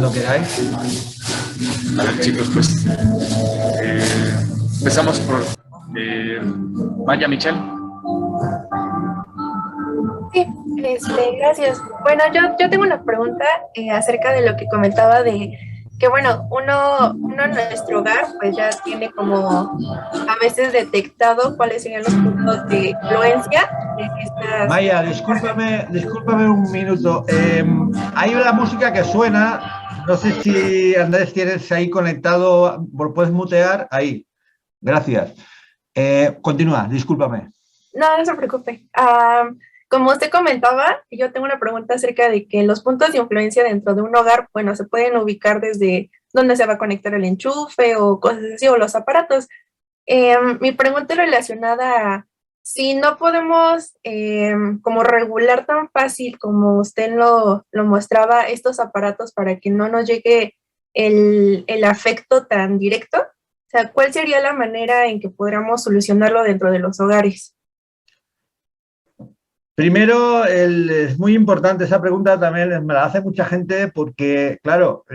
cuando queráis. A ver, chicos, pues empezamos por Maya Michelle. Sí, gracias. Bueno, yo tengo una pregunta acerca de lo que comentaba de que, bueno, uno en nuestro hogar pues ya tiene como a veces detectado cuáles serían los puntos de influencia de estas... Maya, discúlpame un minuto. Hay una música que suena, no sé si Andrés tienes ahí conectado, puedes mutear ahí. Gracias. Continúa, discúlpame. No, no se preocupe. Como usted comentaba, yo tengo una pregunta acerca de que los puntos de influencia dentro de un hogar, bueno, se pueden ubicar desde dónde se va a conectar el enchufe o cosas así, o los aparatos. Mi pregunta es relacionada a si no podemos como regular tan fácil como usted lo mostraba estos aparatos para que no nos llegue el afecto tan directo. O sea, ¿cuál sería la manera en que podríamos solucionarlo dentro de los hogares? Primero, es muy importante esa pregunta, también me la hace mucha gente porque, claro,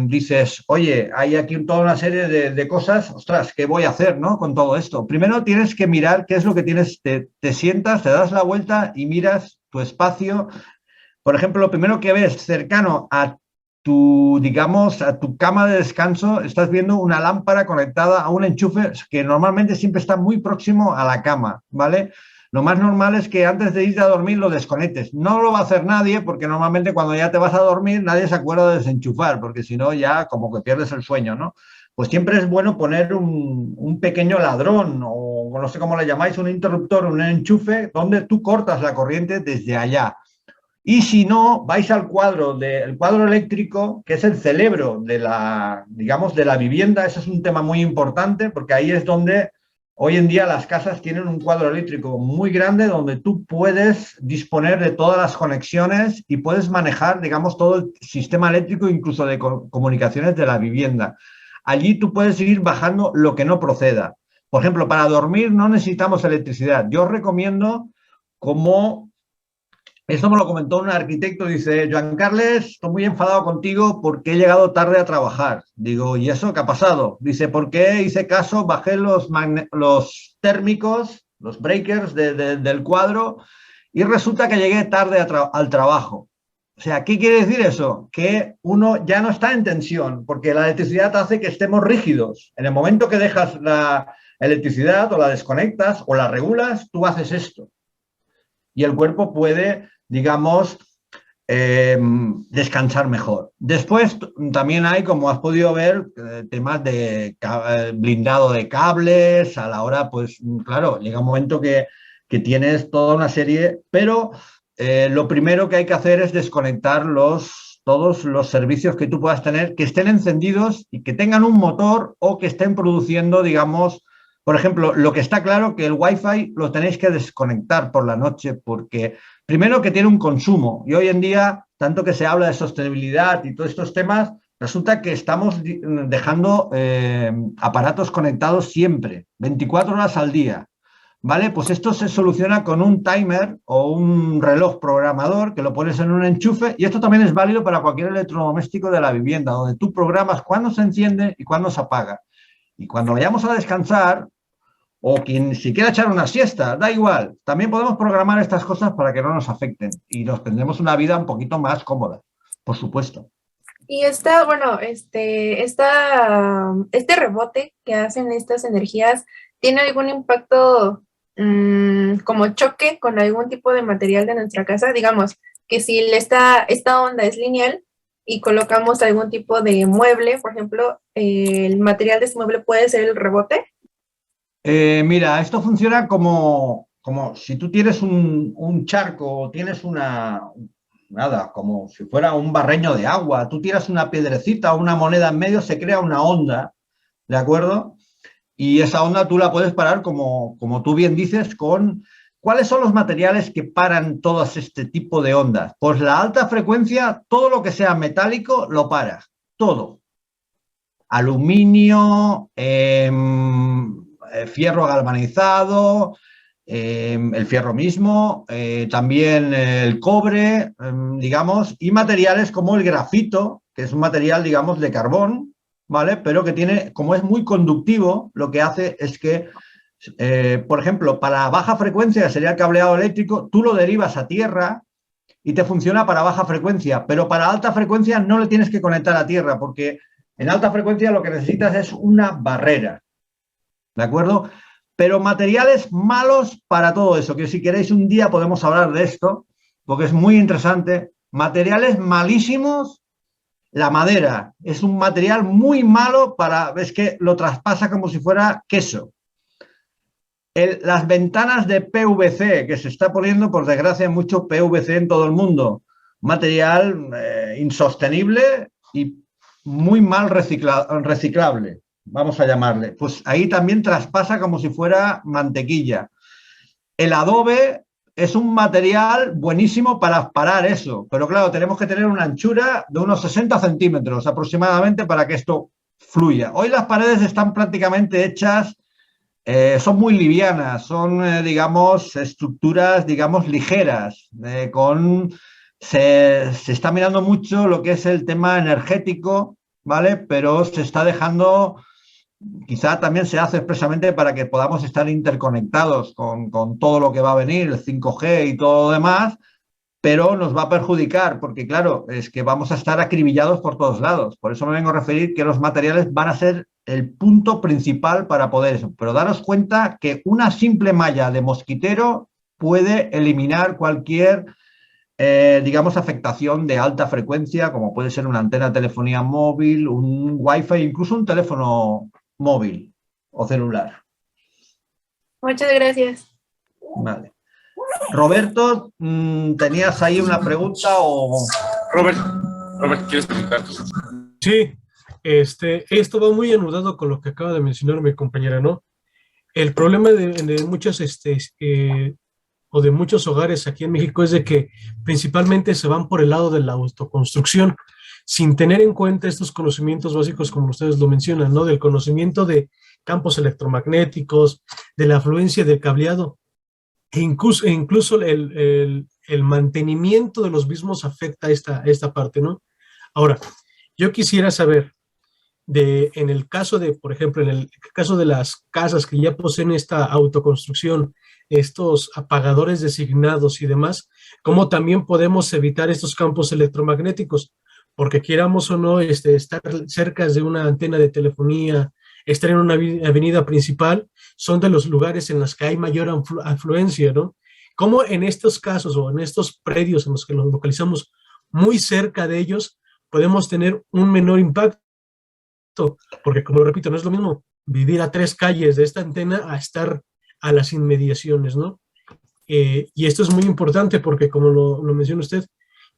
dices, oye, hay aquí toda una serie de cosas, ostras, ¿qué voy a hacer, no? Con todo esto. Primero tienes que mirar qué es lo que tienes, te sientas, te das la vuelta y miras tu espacio. Por ejemplo, lo primero que ves cercano a digamos, a tu cama de descanso, estás viendo una lámpara conectada a un enchufe que normalmente siempre está muy próximo a la cama, ¿vale? Lo más normal es que antes de irte a dormir lo desconectes. No lo va a hacer nadie porque normalmente cuando ya te vas a dormir nadie se acuerda de desenchufar porque si no ya como que pierdes el sueño, ¿no? Pues siempre es bueno poner un pequeño ladrón o no sé cómo le llamáis, un interruptor, un enchufe donde tú cortas la corriente desde allá. Y si no, vais al el cuadro eléctrico, que es el cerebro de digamos, de la vivienda. Eso es un tema muy importante porque ahí es donde hoy en día las casas tienen un cuadro eléctrico muy grande donde tú puedes disponer de todas las conexiones y puedes manejar, digamos, todo el sistema eléctrico, incluso de comunicaciones de la vivienda. Allí tú puedes ir bajando lo que no proceda. Por ejemplo, para dormir no necesitamos electricidad. Yo os recomiendo como... Esto me lo comentó un arquitecto, dice, Joan Carles, estoy muy enfadado contigo porque he llegado tarde a trabajar. Digo, ¿y eso qué ha pasado? Dice, ¿por qué hice caso? Bajé los térmicos, los breakers del cuadro y resulta que llegué tarde al trabajo. O sea, ¿qué quiere decir eso? Que uno ya no está en tensión porque la electricidad hace que estemos rígidos. En el momento que dejas la electricidad o la desconectas o la regulas, tú haces esto. Y el cuerpo puede, digamos, descansar mejor. Después también hay, como has podido ver, temas de blindado de cables. A la hora, pues claro, llega un momento que tienes toda una serie, pero lo primero que hay que hacer es desconectar todos los servicios que tú puedas tener, que estén encendidos y que tengan un motor o que estén produciendo, digamos, por ejemplo, lo que está claro que el Wi-Fi lo tenéis que desconectar por la noche porque primero que tiene un consumo y hoy en día, tanto que se habla de sostenibilidad y todos estos temas, resulta que estamos dejando aparatos conectados siempre, 24 horas al día, ¿vale? Pues esto se soluciona con un timer o un reloj programador que lo pones en un enchufe y esto también es válido para cualquier electrodoméstico de la vivienda, donde tú programas cuándo se enciende y cuándo se apaga. Y cuando vayamos a descansar, o quien si quiera echar una siesta, da igual. También podemos programar estas cosas para que no nos afecten y nos tendremos una vida un poquito más cómoda, por supuesto. Y bueno, este rebote que hacen estas energías, ¿tiene algún impacto como choque con algún tipo de material de nuestra casa? Digamos, que si esta onda es lineal y colocamos algún tipo de mueble, por ejemplo, el material de ese mueble puede ser el rebote. Mira, esto funciona como si tú tienes un charco o tienes nada, como si fuera un barreño de agua, tú tiras una piedrecita o una moneda en medio, se crea una onda, ¿de acuerdo? Y esa onda tú la puedes parar, como tú bien dices, con ¿cuáles son los materiales que paran todo este tipo de ondas? Pues la alta frecuencia, todo lo que sea metálico lo para, todo. Aluminio, fierro galvanizado, el fierro mismo, también el cobre, digamos, y materiales como el grafito, que es un material, digamos, de carbón, ¿vale? Pero que tiene, como es muy conductivo, lo que hace es que, por ejemplo, para baja frecuencia, que sería el cableado eléctrico, tú lo derivas a tierra y te funciona para baja frecuencia, pero para alta frecuencia no le tienes que conectar a tierra, porque en alta frecuencia lo que necesitas es una barrera, ¿de acuerdo? Pero materiales malos para todo eso, que si queréis un día podemos hablar de esto, porque es muy interesante. Materiales malísimos, la madera es un material muy malo para, es que lo traspasa como si fuera queso. Las ventanas de PVC, que se está poniendo, por desgracia, mucho PVC en todo el mundo. Material insostenible y muy mal reciclable, vamos a llamarle. Pues ahí también traspasa como si fuera mantequilla. El adobe es un material buenísimo para parar eso, pero claro, tenemos que tener una anchura de unos 60 centímetros aproximadamente para que esto fluya. Hoy las paredes están prácticamente hechas, son muy livianas, son, digamos, estructuras, digamos, ligeras, se está mirando mucho lo que es el tema energético, ¿vale? Pero se está dejando, quizá también se hace expresamente para que podamos estar interconectados con todo lo que va a venir, el 5G y todo lo demás, pero nos va a perjudicar porque, claro, es que vamos a estar acribillados por todos lados. Por eso me vengo a referir que los materiales van a ser el punto principal para poder eso. Pero daros cuenta que una simple malla de mosquitero puede eliminar cualquier, digamos, afectación de alta frecuencia, como puede ser una antena de telefonía móvil, un wifi, incluso un teléfono móvil o celular. Muchas gracias. Vale. Roberto, ¿tenías ahí una pregunta o...? Robert, ¿quieres preguntar? Sí, esto va muy anudado con lo que acaba de mencionar mi compañera, ¿no? El problema de muchos, o de muchos hogares aquí en México es de que principalmente se van por el lado de la autoconstrucción, sin tener en cuenta estos conocimientos básicos, como ustedes lo mencionan, ¿no? Del conocimiento de campos electromagnéticos, de la afluencia del cableado, e incluso el mantenimiento de los mismos afecta esta parte, ¿no? Ahora, yo quisiera saber, en el caso de, por ejemplo, en el caso de las casas que ya poseen esta autoconstrucción, estos apagadores designados y demás, ¿cómo también podemos evitar estos campos electromagnéticos? Porque quieramos o no, estar cerca de una antena de telefonía, estar en una avenida principal, son de los lugares en los que hay mayor afluencia, ¿no? ¿Cómo en estos casos o en estos predios en los que nos localizamos muy cerca de ellos podemos tener un menor impacto? Porque, como lo repito, no es lo mismo vivir a 3 calles de esta antena a estar a las inmediaciones, ¿no? Y esto es muy importante porque, como lo menciona usted,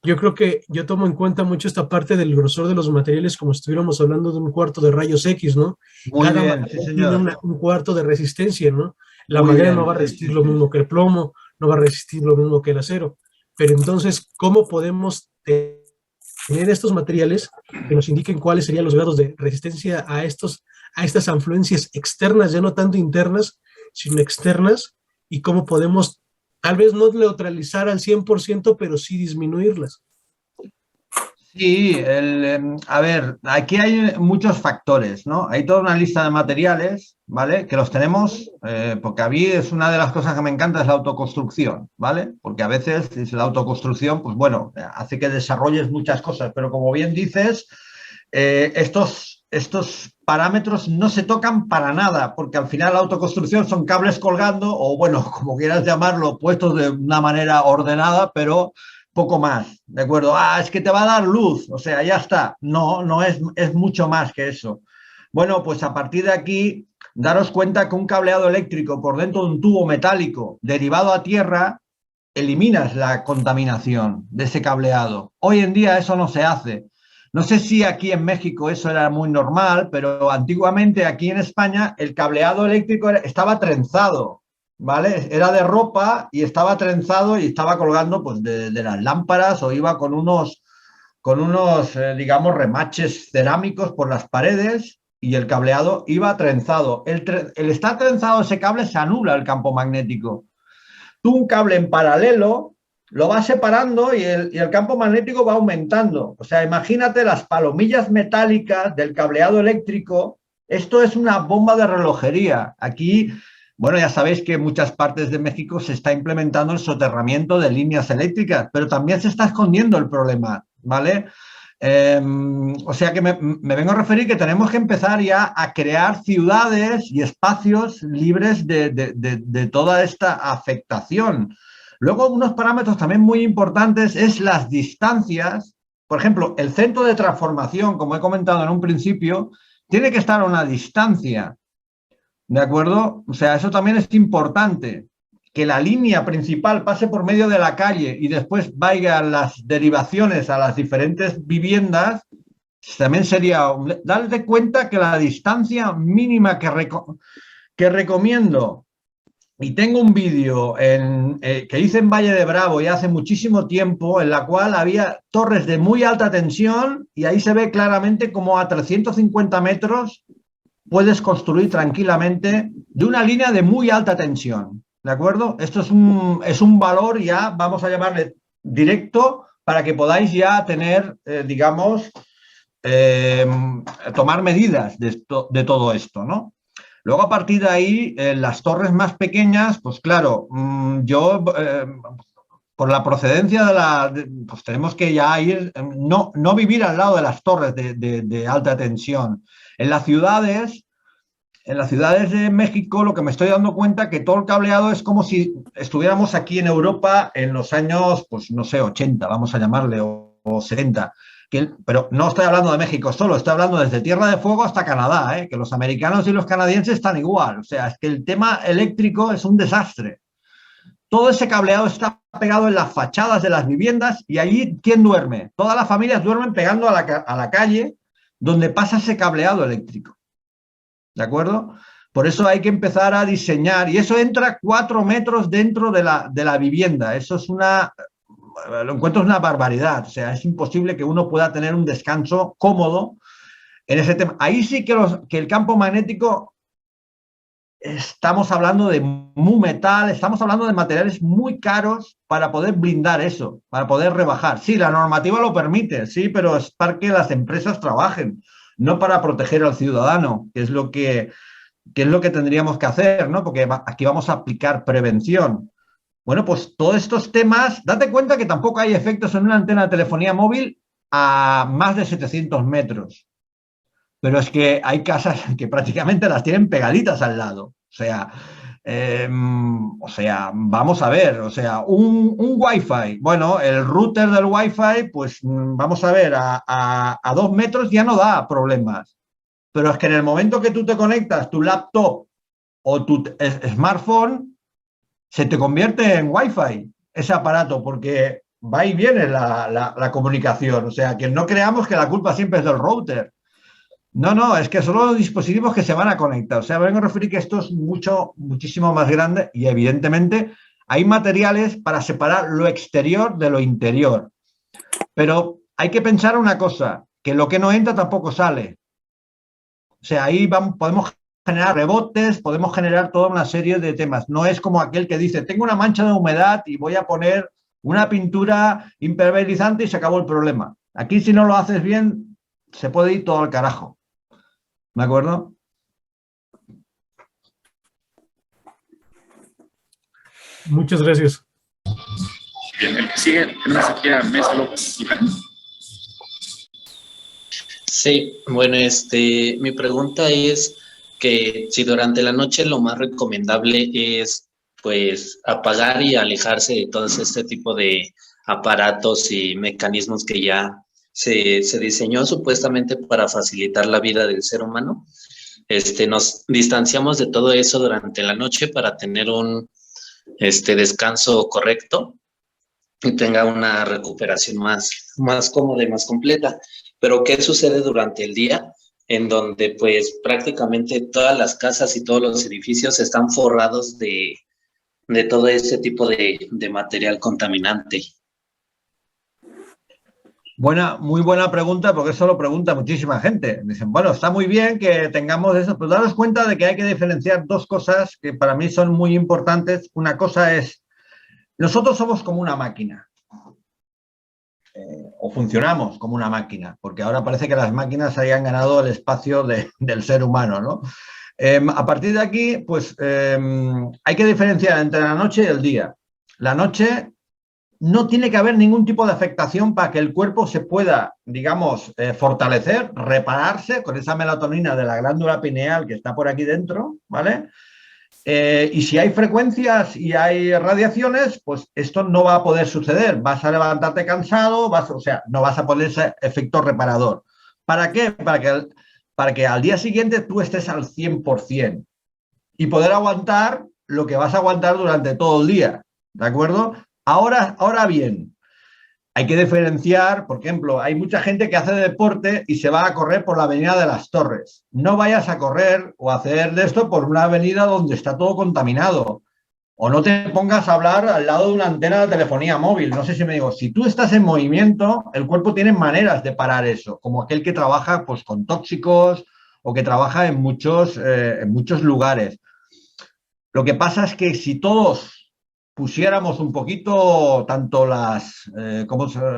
yo creo que yo tomo en cuenta mucho esta parte del grosor de los materiales como si estuviéramos hablando de un cuarto de rayos X, ¿no? Muy Cada bien, material sí, tiene señor. un cuarto de resistencia, ¿no? La Muy madera bien, no va a sí, resistir sí, lo sí. mismo que el plomo, no va a resistir lo mismo que el acero. Pero entonces, ¿cómo podemos tener estos materiales que nos indiquen cuáles serían los grados de resistencia a estas influencias externas, ya no tanto internas, sino externas, y cómo podemos tal vez no neutralizar al 100%, pero sí disminuirlas? Sí, a ver, aquí hay muchos factores, ¿no? Hay toda una lista de materiales, ¿vale? Que los tenemos, porque a mí es una de las cosas que me encanta es la autoconstrucción, ¿vale? Porque a veces la autoconstrucción, pues bueno, hace que desarrolles muchas cosas, pero como bien dices, estos parámetros no se tocan para nada, porque al final la autoconstrucción son cables colgando, o bueno, como quieras llamarlo, puestos de una manera ordenada, pero poco más, ¿de acuerdo? Ah, es que te va a dar luz, o sea, ya está. No, no es mucho más que eso. Bueno, pues a partir de aquí, daros cuenta que un cableado eléctrico por dentro de un tubo metálico derivado a tierra, eliminas la contaminación de ese cableado. Hoy en día eso no se hace. No sé si aquí en México eso era muy normal, pero antiguamente aquí en España el cableado eléctrico estaba trenzado, ¿vale? Era de ropa y estaba trenzado y estaba colgando pues de las lámparas o iba con unos digamos, remaches cerámicos por las paredes y el cableado iba trenzado. El estar trenzado ese cable se anula el campo magnético. Tú un cable en paralelo, lo va separando y el campo magnético va aumentando. O sea, imagínate las palomillas metálicas del cableado eléctrico. Esto es una bomba de relojería. Aquí, bueno, ya sabéis que en muchas partes de México se está implementando el soterramiento de líneas eléctricas, pero también se está escondiendo el problema, ¿vale? O sea que me vengo a referir que tenemos que empezar ya a crear ciudades y espacios libres de toda esta afectación. Luego, unos parámetros también muy importantes es las distancias. Por ejemplo, el centro de transformación, como he comentado en un principio, tiene que estar a una distancia, ¿de acuerdo? O sea, eso también es importante, que la línea principal pase por medio de la calle y después vayan las derivaciones a las diferentes viviendas, también sería darte cuenta que la distancia mínima que recomiendo, y tengo un vídeo que hice en Valle de Bravo ya hace muchísimo tiempo, en la cual había torres de muy alta tensión y ahí se ve claramente cómo a 350 metros puedes construir tranquilamente de una línea de muy alta tensión. ¿De acuerdo? Esto es un valor ya, vamos a llamarle directo, para que podáis ya tener, digamos, tomar medidas de todo esto, ¿no? Luego, a partir de ahí, las torres más pequeñas, pues claro, yo, por la procedencia pues tenemos que ya ir, no vivir al lado de las torres de alta tensión. En las ciudades de México, lo que me estoy dando cuenta que todo el cableado es como si estuviéramos aquí en Europa en los años, pues no sé, 80, vamos a llamarle, o 70. Pero no estoy hablando de México solo, estoy hablando desde Tierra de Fuego hasta Canadá, que los americanos y los canadienses están igual. O sea, es que el tema eléctrico es un desastre. Todo ese cableado está pegado en las fachadas de las viviendas y allí, ¿quién duerme? Todas las familias duermen pegando a la calle donde pasa ese cableado eléctrico. ¿De acuerdo? Por eso hay que empezar a diseñar, y eso entra 4 metros dentro de la vivienda. Eso es lo encuentro una barbaridad. O sea, es imposible que uno pueda tener un descanso cómodo en ese tema. Ahí sí que el campo magnético, estamos hablando de muy metal, estamos hablando de materiales muy caros para poder blindar eso, para poder rebajar. Sí, la normativa lo permite, sí, pero es para que las empresas trabajen, no para proteger al ciudadano, que es lo que tendríamos que hacer, ¿no? Porque aquí vamos a aplicar prevención. Bueno, pues todos estos temas, date cuenta que tampoco hay efectos en una antena de telefonía móvil a más de 700 metros. Pero es que hay casas que prácticamente las tienen pegaditas al lado. O sea, vamos a ver, o sea, un Wi-Fi, bueno, el router del Wi-Fi, pues vamos a ver, a 2 metros ya no da problemas. Pero es que en el momento que tú te conectas tu laptop o tu smartphone, se te convierte en Wi-Fi ese aparato, porque va y viene la comunicación. O sea, que no creamos que la culpa siempre es del router. No, es que son los dispositivos que se van a conectar. O sea, vengo a referir que esto es muchísimo más grande y evidentemente hay materiales para separar lo exterior de lo interior. Pero hay que pensar una cosa, que lo que no entra tampoco sale. O sea, ahí podemos generar rebotes, podemos generar toda una serie de temas. No es como aquel que dice, tengo una mancha de humedad y voy a poner una pintura impermeabilizante y se acabó el problema. Aquí, si no lo haces bien, se puede ir todo al carajo. ¿De acuerdo? Muchas gracias. Bien, el que sigue, tenemos aquí a Mesa López. Sí, bueno, mi pregunta es que si durante la noche lo más recomendable es pues apagar y alejarse de todo este tipo de aparatos y mecanismos que ya se diseñó supuestamente para facilitar la vida del ser humano. Nos distanciamos de todo eso durante la noche para tener un descanso correcto y tenga una recuperación más cómoda y más completa. Pero ¿qué sucede durante el día? En donde pues prácticamente todas las casas y todos los edificios están forrados de todo ese tipo de material contaminante. Muy buena pregunta, porque eso lo pregunta muchísima gente. Dicen, bueno, está muy bien que tengamos eso, pero daros cuenta de que hay que diferenciar dos cosas que para mí son muy importantes. Una cosa es Nosotros somos como una máquina, o funcionamos como una máquina, porque ahora parece que las máquinas hayan ganado el espacio del ser humano, ¿no? A partir de aquí, pues hay que diferenciar entre la noche y el día. La noche no tiene que haber ningún tipo de afectación para que el cuerpo se pueda, digamos, fortalecer, repararse con esa melatonina de la glándula pineal que está por aquí dentro, ¿vale? Y si hay frecuencias y hay radiaciones, pues esto no va a poder suceder. Vas a levantarte cansado, o sea, no vas a poner ese efecto reparador. ¿Para qué? Para que al día siguiente tú estés al 100% y poder aguantar lo que vas a aguantar durante todo el día. ¿De acuerdo? Ahora bien, hay que diferenciar, por ejemplo, hay mucha gente que hace deporte y se va a correr por la avenida de las Torres. No vayas a correr o a hacer de esto por una avenida donde está todo contaminado. O no te pongas a hablar al lado de una antena de telefonía móvil. No sé si me digo, si tú estás en movimiento, el cuerpo tiene maneras de parar eso, como aquel que trabaja pues, con tóxicos o que trabaja en muchos lugares. Lo que pasa es que si todos pusiéramos un poquito, tanto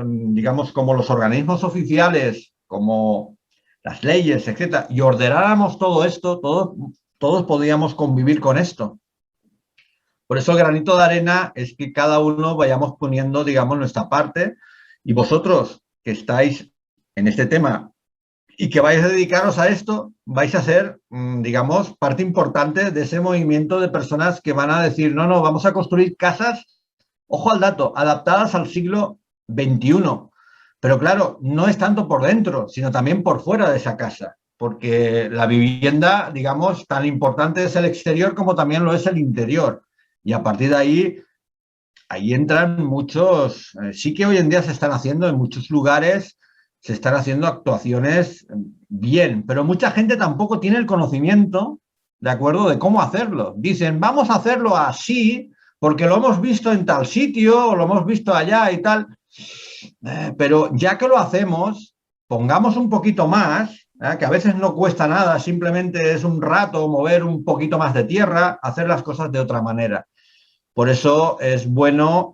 digamos, como los organismos oficiales, como las leyes, etcétera, y ordenáramos todo esto, todos podríamos convivir con esto. Por eso el granito de arena es que cada uno vayamos poniendo, digamos, nuestra parte, y vosotros que estáis en este tema y que vais a dedicaros a esto, vais a ser, digamos, parte importante de ese movimiento de personas que van a decir, no, no, vamos a construir casas, ojo al dato, adaptadas al siglo XXI. Pero claro, no es tanto por dentro, sino también por fuera de esa casa, porque la vivienda, digamos, tan importante es el exterior como también lo es el interior. Y a partir de ahí entran muchos, sí que hoy en día se están haciendo en muchos lugares, se están haciendo actuaciones bien, pero mucha gente tampoco tiene el conocimiento, ¿de acuerdo?, de cómo hacerlo. Dicen, vamos a hacerlo así, porque lo hemos visto en tal sitio, o lo hemos visto allá y tal. Pero ya que lo hacemos, pongamos un poquito más, que a veces no cuesta nada, simplemente es un rato mover un poquito más de tierra, hacer las cosas de otra manera. Por eso es bueno,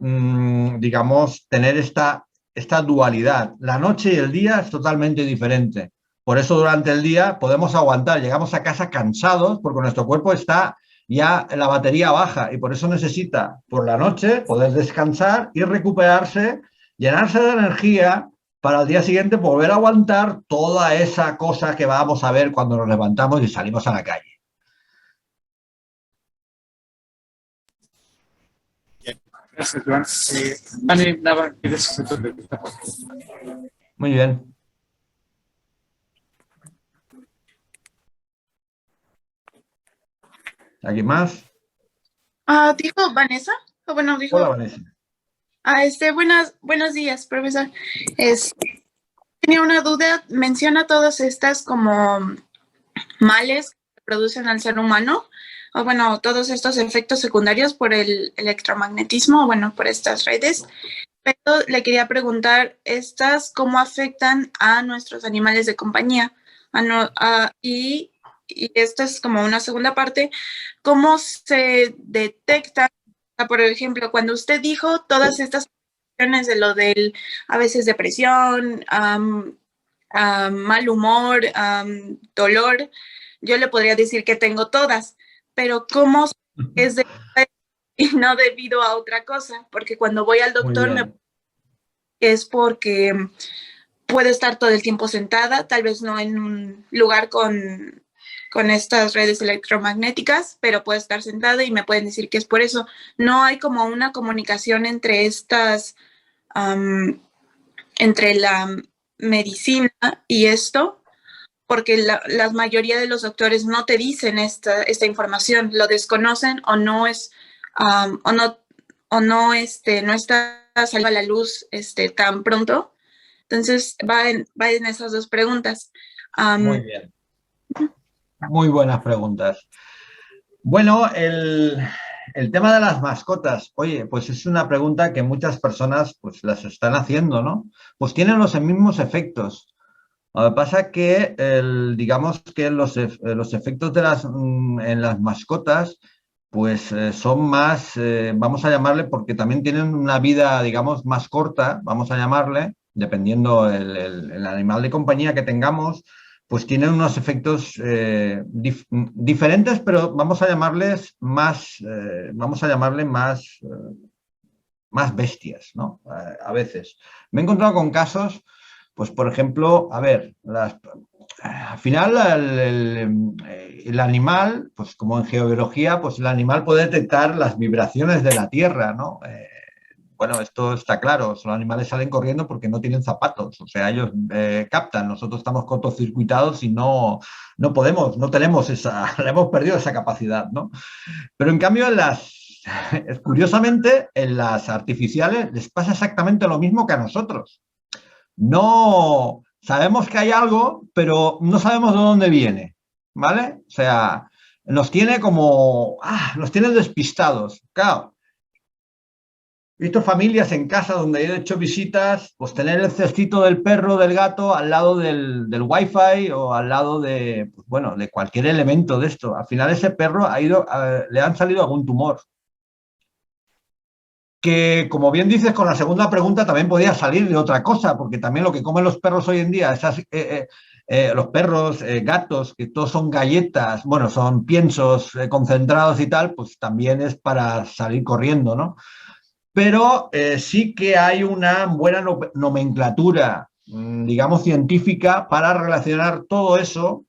digamos, tener esta dualidad. La noche y el día es totalmente diferente. Por eso durante el día podemos aguantar. Llegamos a casa cansados porque nuestro cuerpo está ya en la batería baja y por eso necesita por la noche poder descansar y recuperarse, llenarse de energía para el día siguiente volver a aguantar toda esa cosa que vamos a ver cuando nos levantamos y salimos a la calle. Gracias, Joan. Vale, nada, que de eso se trata. Muy bien. ¿Alguien más? Dijo Vanessa. Bueno, dijo. Hola, Vanessa. Buenos días, profesor. Tenía una duda. Menciona todas estas como males que producen al ser humano, o bueno, todos estos efectos secundarios por el electromagnetismo, bueno, por estas redes. Pero le quería preguntar, ¿estas cómo afectan a nuestros animales de compañía? Y esta es como una segunda parte, ¿cómo se detectan? Por ejemplo, cuando usted dijo todas estas cuestiones de lo del, a veces depresión, mal humor, dolor, yo le podría decir que tengo todas, pero ¿cómo es de y no debido a otra cosa? Porque cuando voy al doctor es porque puedo estar todo el tiempo sentada, tal vez no en un lugar con estas redes electromagnéticas, pero puedo estar sentada y me pueden decir que es por eso. No hay como una comunicación entre estas, entre la medicina y esto, porque la mayoría de los doctores no te dicen esta información, lo desconocen o no es, no está saliendo a la luz tan pronto. Entonces va en esas dos preguntas. Muy bien. Muy buenas preguntas. Bueno, el tema de las mascotas, oye, pues es una pregunta que muchas personas pues las están haciendo, ¿no? Pues tienen los mismos efectos. Lo que pasa que digamos que los efectos en las mascotas pues son más, vamos a llamarle, porque también tienen una vida, digamos, más corta, vamos a llamarle, dependiendo el animal de compañía que tengamos, pues tienen unos efectos diferentes, pero vamos a llamarles más, más bestias, ¿no? A veces. Me he encontrado con casos, pues por ejemplo, a ver, al final el animal, pues como en geobiología, pues el animal puede detectar las vibraciones de la Tierra, ¿no? Bueno, esto está claro, los animales salen corriendo porque no tienen zapatos, o sea, ellos captan, nosotros estamos cortocircuitados y no podemos, no tenemos esa, hemos perdido esa capacidad, ¿no? Pero en cambio curiosamente, en las artificiales les pasa exactamente lo mismo que a nosotros. No sabemos que hay algo, pero no sabemos de dónde viene, ¿vale? O sea, nos tiene como, nos tiene despistados. Claro, he visto familias en casa donde he hecho visitas, pues tener el cestito del perro, del gato, al lado del wifi o al lado de, pues, bueno, de cualquier elemento de esto. Al final ese perro le han salido algún tumor. Que, como bien dices, con la segunda pregunta también podía salir de otra cosa, porque también lo que comen los perros hoy en día, los perros, gatos, que todos son galletas, bueno, son piensos concentrados y tal, pues también es para salir corriendo, ¿no? Pero sí que hay una buena nomenclatura, digamos, científica para relacionar todo eso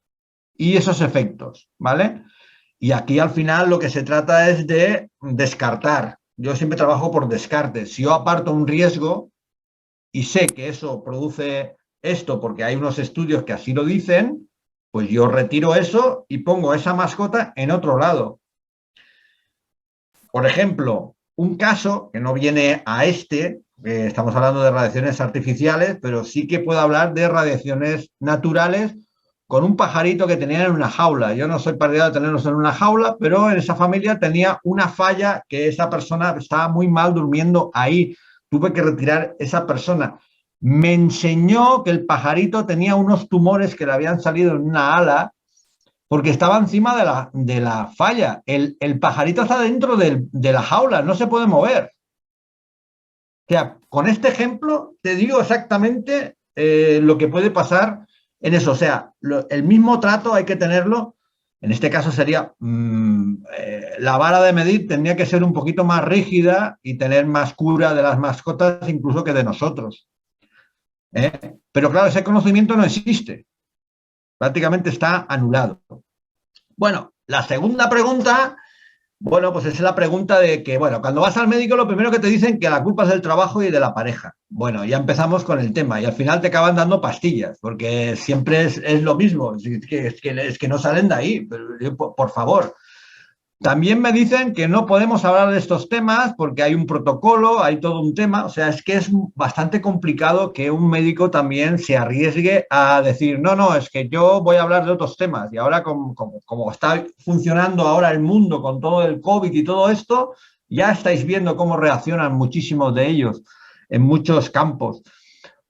y esos efectos, ¿vale? Y aquí al final lo que se trata es de descartar. Yo siempre trabajo por descarte. Si yo aparto un riesgo y sé que eso produce esto porque hay unos estudios que así lo dicen, pues yo retiro eso y pongo esa mascota en otro lado. Por ejemplo, un caso que no viene a estamos hablando de radiaciones artificiales, pero sí que puedo hablar de radiaciones naturales con un pajarito que tenían en una jaula. Yo no soy partidario de tenerlos en una jaula, pero en esa familia tenía una falla que esa persona estaba muy mal durmiendo ahí. Tuve que retirar esa persona. Me enseñó que el pajarito tenía unos tumores que le habían salido en una ala porque estaba encima de la falla. El pajarito está dentro de la jaula, no se puede mover. O sea, con este ejemplo te digo exactamente lo que puede pasar en eso. O sea, el mismo trato hay que tenerlo. En este caso sería la vara de medir tendría que ser un poquito más rígida y tener más cura de las mascotas incluso que de nosotros. Pero claro, ese conocimiento no existe. Prácticamente está anulado. Bueno, la segunda pregunta, bueno, pues es la pregunta de que, bueno, cuando vas al médico lo primero que te dicen que la culpa es del trabajo y de la pareja. Bueno, ya empezamos con el tema y al final te acaban dando pastillas, porque siempre es lo mismo, es que no salen de ahí, pero, por favor. También me dicen que no podemos hablar de estos temas porque hay un protocolo, hay todo un tema, o sea, es que es bastante complicado que un médico también se arriesgue a decir, no, es que yo voy a hablar de otros temas y ahora como está funcionando ahora el mundo con todo el COVID y todo esto, ya estáis viendo cómo reaccionan muchísimos de ellos en muchos campos.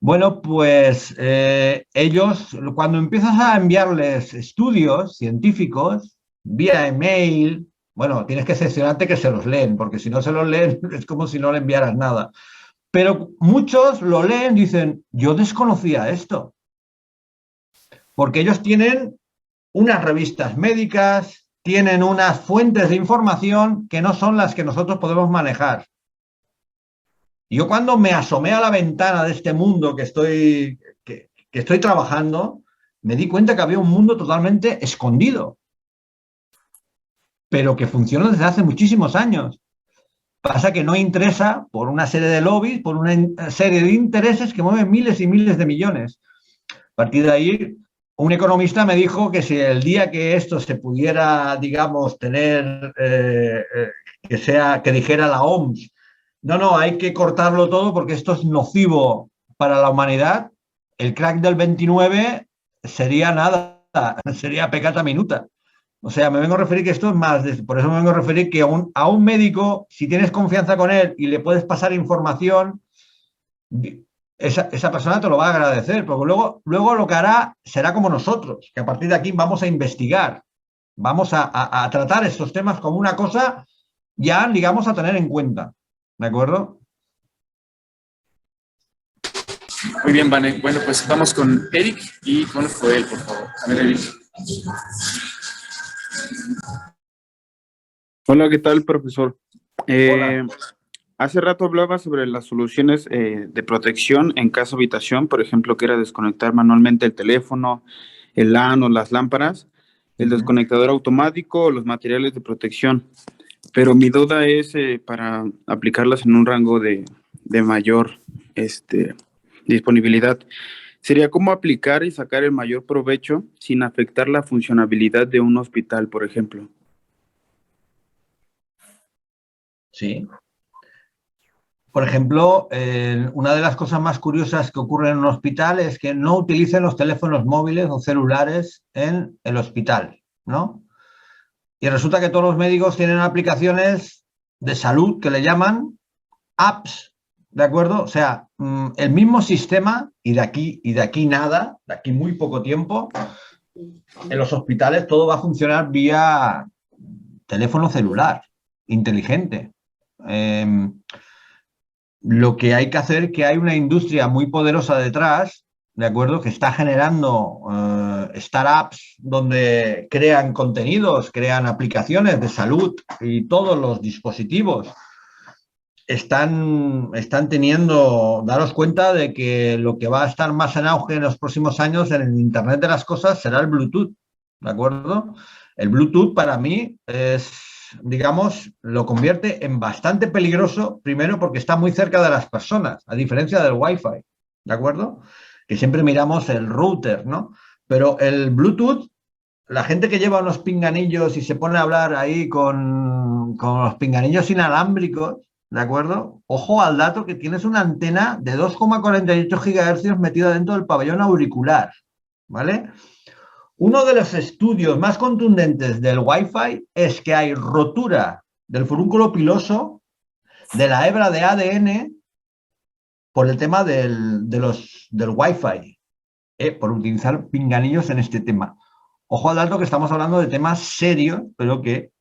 Bueno, pues ellos, cuando empiezas a enviarles estudios científicos vía email, bueno, tienes que excepcionarte que se los leen, porque si no se los leen es como si no le enviaras nada. Pero muchos lo leen y dicen, yo desconocía esto. Porque ellos tienen unas revistas médicas, tienen unas fuentes de información que no son las que nosotros podemos manejar. Yo cuando me asomé a la ventana de este mundo que estoy trabajando, me di cuenta que había un mundo totalmente escondido, pero que funciona desde hace muchísimos años. Pasa que no interesa por una serie de lobbies, por una serie de intereses que mueven miles y miles de millones. A partir de ahí, un economista me dijo que si el día que esto se pudiera, digamos, tener, que dijera la OMS, no, hay que cortarlo todo porque esto es nocivo para la humanidad, el crack del 29 sería nada, sería peccata minuta. O sea, me vengo a referir que esto es más, por eso me vengo a referir que a un médico, si tienes confianza con él y le puedes pasar información, esa persona te lo va a agradecer, porque luego lo que hará será como nosotros, que a partir de aquí vamos a investigar. Vamos a tratar estos temas como una cosa ya, digamos, a tener en cuenta. ¿De acuerdo? Muy bien, Vane. Bueno, pues vamos con Eric y con Joel, por favor. A ver, Eric. Hola, ¿qué tal, profesor? Hola. Hace rato hablaba sobre las soluciones de protección en casa habitación, por ejemplo, que era desconectar manualmente el teléfono, el LAN o las lámparas, el desconectador automático o los materiales de protección. Pero mi duda es para aplicarlas en un rango de mayor disponibilidad. Sería cómo aplicar y sacar el mayor provecho sin afectar la funcionabilidad de un hospital, por ejemplo. Sí. Por ejemplo, una de las cosas más curiosas que ocurre en un hospital es que no utilicen los teléfonos móviles o celulares en el hospital, ¿no? Y resulta que todos los médicos tienen aplicaciones de salud que le llaman apps, ¿de acuerdo? O sea, el mismo sistema, y de aquí nada, de aquí muy poco tiempo, en los hospitales todo va a funcionar vía teléfono celular, inteligente. Lo que hay que hacer es que hay una industria muy poderosa detrás, ¿de acuerdo? Que está generando startups donde crean contenidos, crean aplicaciones de salud y todos los dispositivos están teniendo, daros cuenta de que lo que va a estar más en auge en los próximos años en el Internet de las cosas será el Bluetooth, ¿de acuerdo? El Bluetooth para mí es, digamos, lo convierte en bastante peligroso, primero porque está muy cerca de las personas, a diferencia del Wi-Fi, ¿de acuerdo? Que siempre miramos el router, ¿no? Pero el Bluetooth, la gente que lleva unos pinganillos y se pone a hablar ahí con los pinganillos inalámbricos, ¿de acuerdo? Ojo al dato que tienes una antena de 2,48 GHz metida dentro del pabellón auricular, ¿vale? Uno de los estudios más contundentes del Wi-Fi es que hay rotura del furúnculo piloso de la hebra de ADN por el tema del Wi-Fi, por utilizar pinganillos en este tema. Ojo al dato que estamos hablando de temas serios, pero que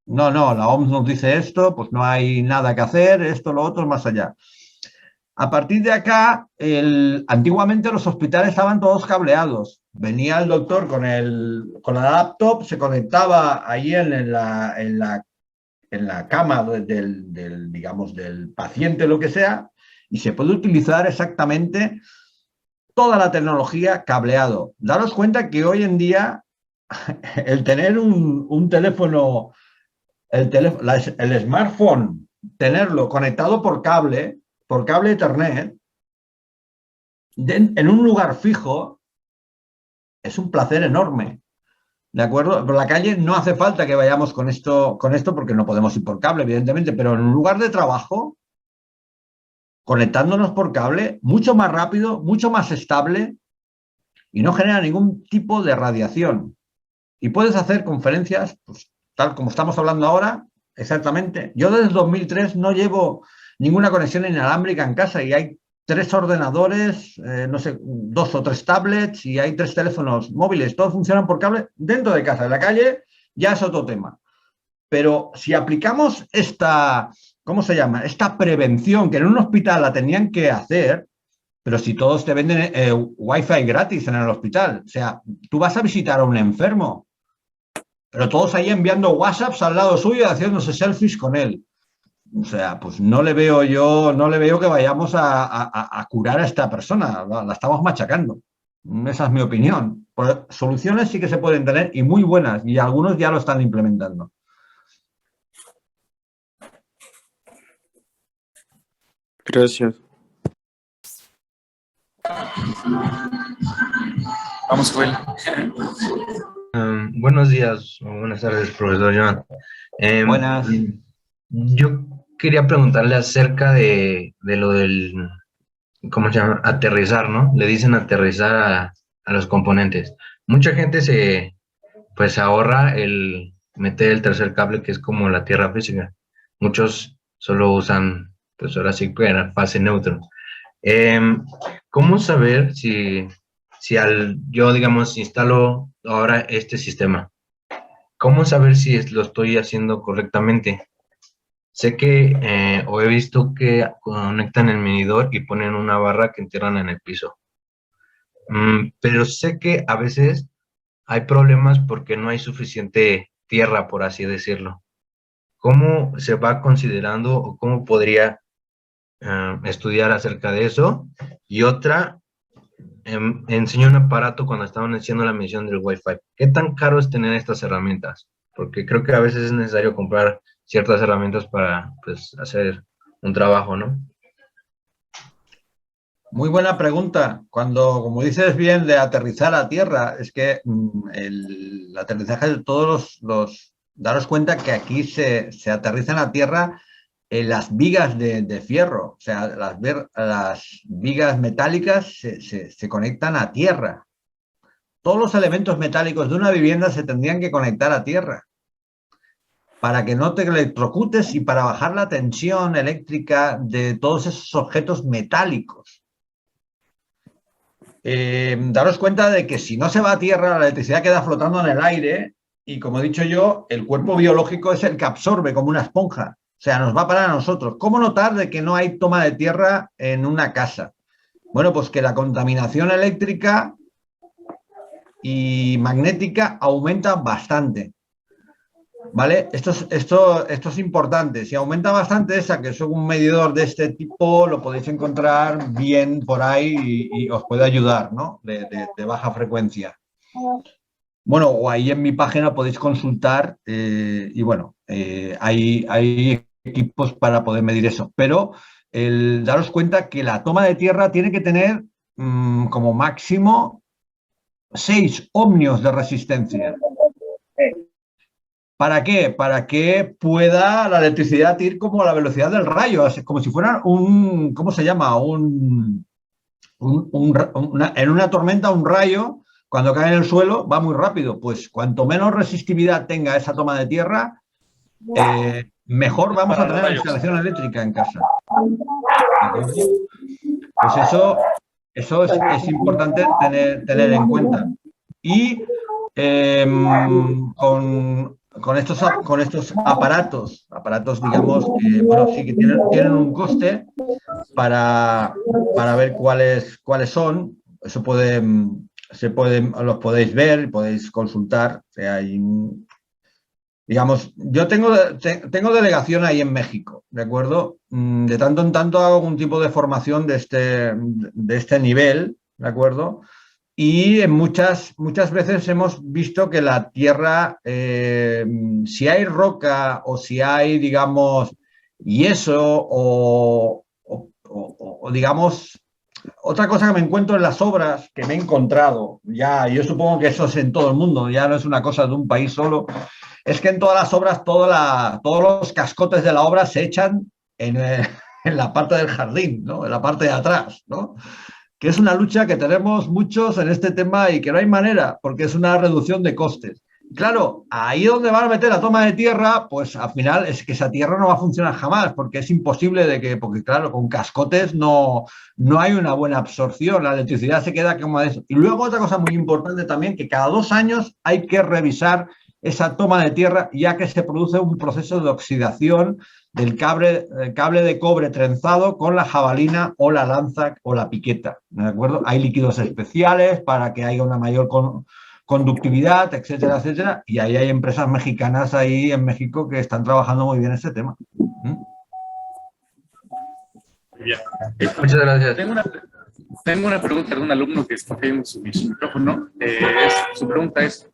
no, la OMS nos dice esto, pues no hay nada que hacer, esto, lo otro, más allá. A partir de acá, antiguamente los hospitales estaban todos cableados. Venía el doctor con la laptop, se conectaba ahí en la cama digamos, del paciente, lo que sea, y se puede utilizar exactamente toda la tecnología cableado. Daros cuenta que hoy en día el tener un teléfono, el smartphone, tenerlo conectado por cable Ethernet, en un lugar fijo, es un placer enorme. ¿De acuerdo? Por la calle no hace falta que vayamos con esto porque no podemos ir por cable, evidentemente, pero en un lugar de trabajo, conectándonos por cable, mucho más rápido, mucho más estable y no genera ningún tipo de radiación. Y puedes hacer conferencias, pues, tal como estamos hablando ahora, exactamente. Yo desde el 2003 no llevo ninguna conexión inalámbrica en casa y hay 3 ordenadores, no sé, 2 o 3 tablets y hay 3 teléfonos móviles. Todos funcionan por cable dentro de casa. En la calle ya es otro tema. Pero si aplicamos ¿cómo se llama? Esta prevención que en un hospital la tenían que hacer, pero si todos te venden Wi-Fi gratis en el hospital. O sea, tú vas a visitar a un enfermo, pero todos ahí enviando WhatsApps al lado suyo y haciéndose selfies con él. O sea, pues no le veo que vayamos a curar a esta persona, la estamos machacando. Esa es mi opinión. Pues soluciones sí que se pueden tener y muy buenas, y algunos ya lo están implementando. Gracias. Vamos, Joel. Buenos días o buenas tardes, profesor Joan. Buenas. Yo quería preguntarle acerca de lo del, ¿cómo se llama? Aterrizar, ¿no? Le dicen aterrizar a los componentes. Mucha gente pues ahorra el meter el tercer cable, que es como la tierra física. Muchos solo usan, pues ahora sí que era fase neutro. ¿Cómo saber si yo, digamos, instalo ahora este sistema ¿cómo saber si lo estoy haciendo correctamente? Sé que, o he visto que conectan el medidor y ponen una barra que entierran en el piso. Pero sé que a veces hay problemas porque no hay suficiente tierra, por así decirlo. ¿Cómo se va considerando o cómo podría estudiar acerca de eso? Y otra, enseñé un aparato cuando estaban haciendo la medición del Wi-Fi. ¿Qué tan caro es tener estas herramientas? Porque creo que a veces es necesario comprar ciertas herramientas para, pues, hacer un trabajo, ¿no? Muy buena pregunta. Cuando, como dices bien, de aterrizar a tierra, es que el aterrizaje de todos daros cuenta que aquí se aterrizan a tierra en las vigas de fierro, o sea, las vigas metálicas se conectan a tierra. Todos los elementos metálicos de una vivienda se tendrían que conectar a tierra para que no te electrocutes y para bajar la tensión eléctrica de todos esos objetos metálicos. Daros cuenta de que si no se va a tierra, la electricidad queda flotando en el aire y, como he dicho yo, el cuerpo biológico es el que absorbe como una esponja. O sea, nos va para nosotros. ¿Cómo notar de que no hay toma de tierra en una casa? Bueno, pues que la contaminación eléctrica y magnética aumenta bastante. ¿Vale? Esto es importante. Si aumenta bastante esa, que es un medidor de este tipo, lo podéis encontrar bien por ahí y os puede ayudar, ¿no? De baja frecuencia. Bueno, o ahí en mi página podéis consultar y bueno, hay equipos para poder medir eso. Pero daros cuenta que la toma de tierra tiene que tener como máximo 6 ohmios de resistencia. ¿Para qué? Para que pueda la electricidad ir como a la velocidad del rayo, como si fuera un, ¿cómo se llama? En una tormenta, un rayo, cuando cae en el suelo, va muy rápido. Pues cuanto menos resistividad tenga esa toma de tierra, mejor vamos a tener la instalación eléctrica en casa. Pues eso es importante tener en cuenta. Y con estos aparatos, digamos, bueno, sí que tienen un coste para ver cuáles son. Eso los podéis ver, podéis consultar. O sea, digamos, yo tengo delegación ahí en México, ¿de acuerdo? De tanto en tanto hago algún tipo de formación de este nivel, ¿de acuerdo? Y muchas veces hemos visto que la tierra, si hay roca o si hay, digamos, yeso o digamos, otra cosa que me encuentro en las obras que me he encontrado, ya yo supongo que eso es en todo el mundo, ya no es una cosa de un país solo, es que en todas las obras todos los cascotes de la obra se echan en la parte del jardín, ¿no? En la parte de atrás, ¿no? Que es una lucha que tenemos muchos en este tema y que no hay manera, porque es una reducción de costes. Claro, ahí donde van a meter la toma de tierra, pues al final es que esa tierra no va a funcionar jamás, porque es imposible porque claro, con cascotes no hay una buena absorción, la electricidad se queda como eso. Y luego otra cosa muy importante también, que cada 2 años hay que revisar esa toma de tierra, ya que se produce un proceso de oxidación del cable de cobre trenzado con la jabalina o la lanza o la piqueta, ¿de acuerdo? Hay líquidos especiales para que haya una mayor conductividad, etcétera, etcétera, y ahí hay empresas mexicanas ahí en México que están trabajando muy bien este tema. Bien. Muchas gracias. Tengo una pregunta de un alumno que está pidiendo su micrófono. Su pregunta es,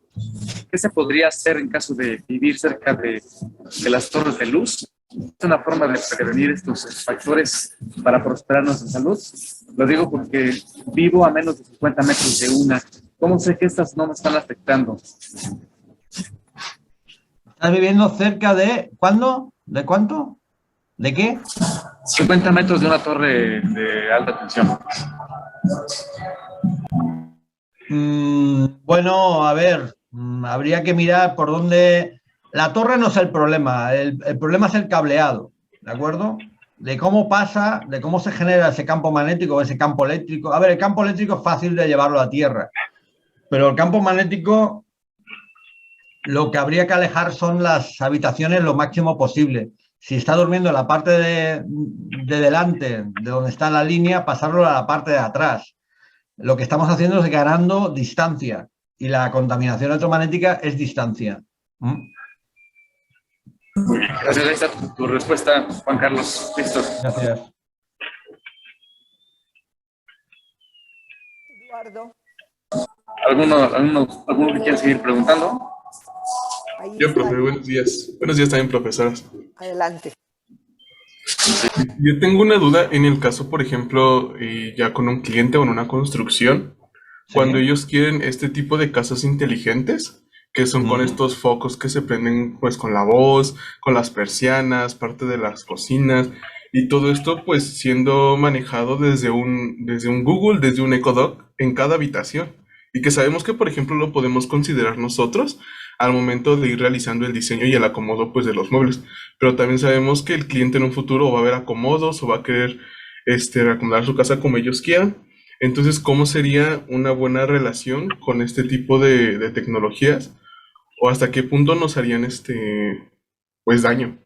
¿qué se podría hacer en caso de vivir cerca de las torres de luz? ¿Es una forma de prevenir estos factores para prosperar nuestra salud? Lo digo porque vivo a menos de 50 metros de una. ¿Cómo sé que estas no me están afectando? ¿Estás viviendo cerca de cuándo? ¿De cuánto? ¿De qué? 50 metros de una torre de alta tensión. Bueno, a ver, habría que mirar por dónde... La torre no es el problema, el problema es el cableado, ¿de acuerdo? De cómo pasa, de cómo se genera ese campo magnético o ese campo eléctrico. A ver, el campo eléctrico es fácil de llevarlo a tierra, pero el campo magnético lo que habría que alejar son las habitaciones lo máximo posible. Si está durmiendo en la parte de delante, de donde está la línea, pasarlo a la parte de atrás. Lo que estamos haciendo es ganando distancia y la contaminación electromagnética es distancia. Gracias, ahí está tu respuesta, Juan Carlos. Listo. Gracias. Eduardo. ¿Alguno que quiera seguir preguntando? Ahí Yo, está. profe, buenos días. Buenos días también, profesoras. Adelante. Yo tengo una duda en el caso, por ejemplo, ya con un cliente o en una construcción, cuando ellos quieren este tipo de casas inteligentes, que son con estos focos que se prenden pues con la voz, con las persianas, parte de las cocinas, y todo esto pues siendo manejado desde un Google, desde un Echo Dot en cada habitación, y que sabemos que, por ejemplo, lo podemos considerar nosotros al momento de ir realizando el diseño y el acomodo pues de los muebles, pero también sabemos que el cliente en un futuro va a ver acomodos o va a querer acomodar su casa como ellos quieran. Entonces, ¿cómo sería una buena relación con este tipo de tecnologías? ¿O hasta qué punto nos harían pues daño?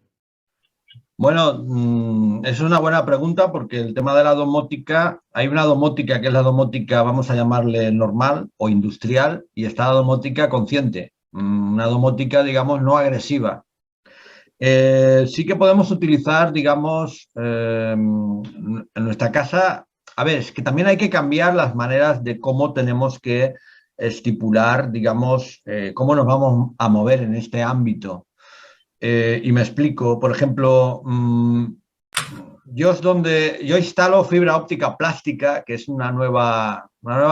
Bueno, es una buena pregunta porque el tema de la domótica, hay una domótica que es la domótica, vamos a llamarle normal o industrial, y está la domótica consciente, una domótica, digamos, no agresiva. Sí que podemos utilizar, digamos, en nuestra casa, a ver, es que también hay que cambiar las maneras de cómo tenemos que estipular, digamos, cómo nos vamos a mover en este ámbito. Y me explico, por ejemplo, yo instalo fibra óptica plástica, que es una nueva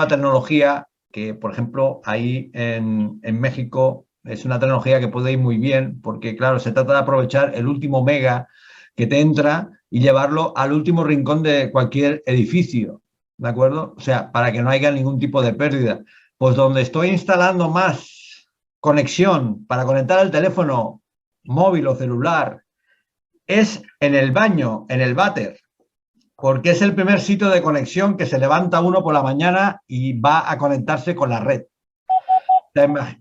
tecnología que, por ejemplo, ahí en México es una tecnología que puede ir muy bien porque, claro, se trata de aprovechar el último mega que te entra y llevarlo al último rincón de cualquier edificio, ¿de acuerdo? O sea, para que no haya ningún tipo de pérdida. Pues donde estoy instalando más conexión para conectar el teléfono móvil o celular es en el baño, en el váter, porque es el primer sitio de conexión que se levanta uno por la mañana y va a conectarse con la red.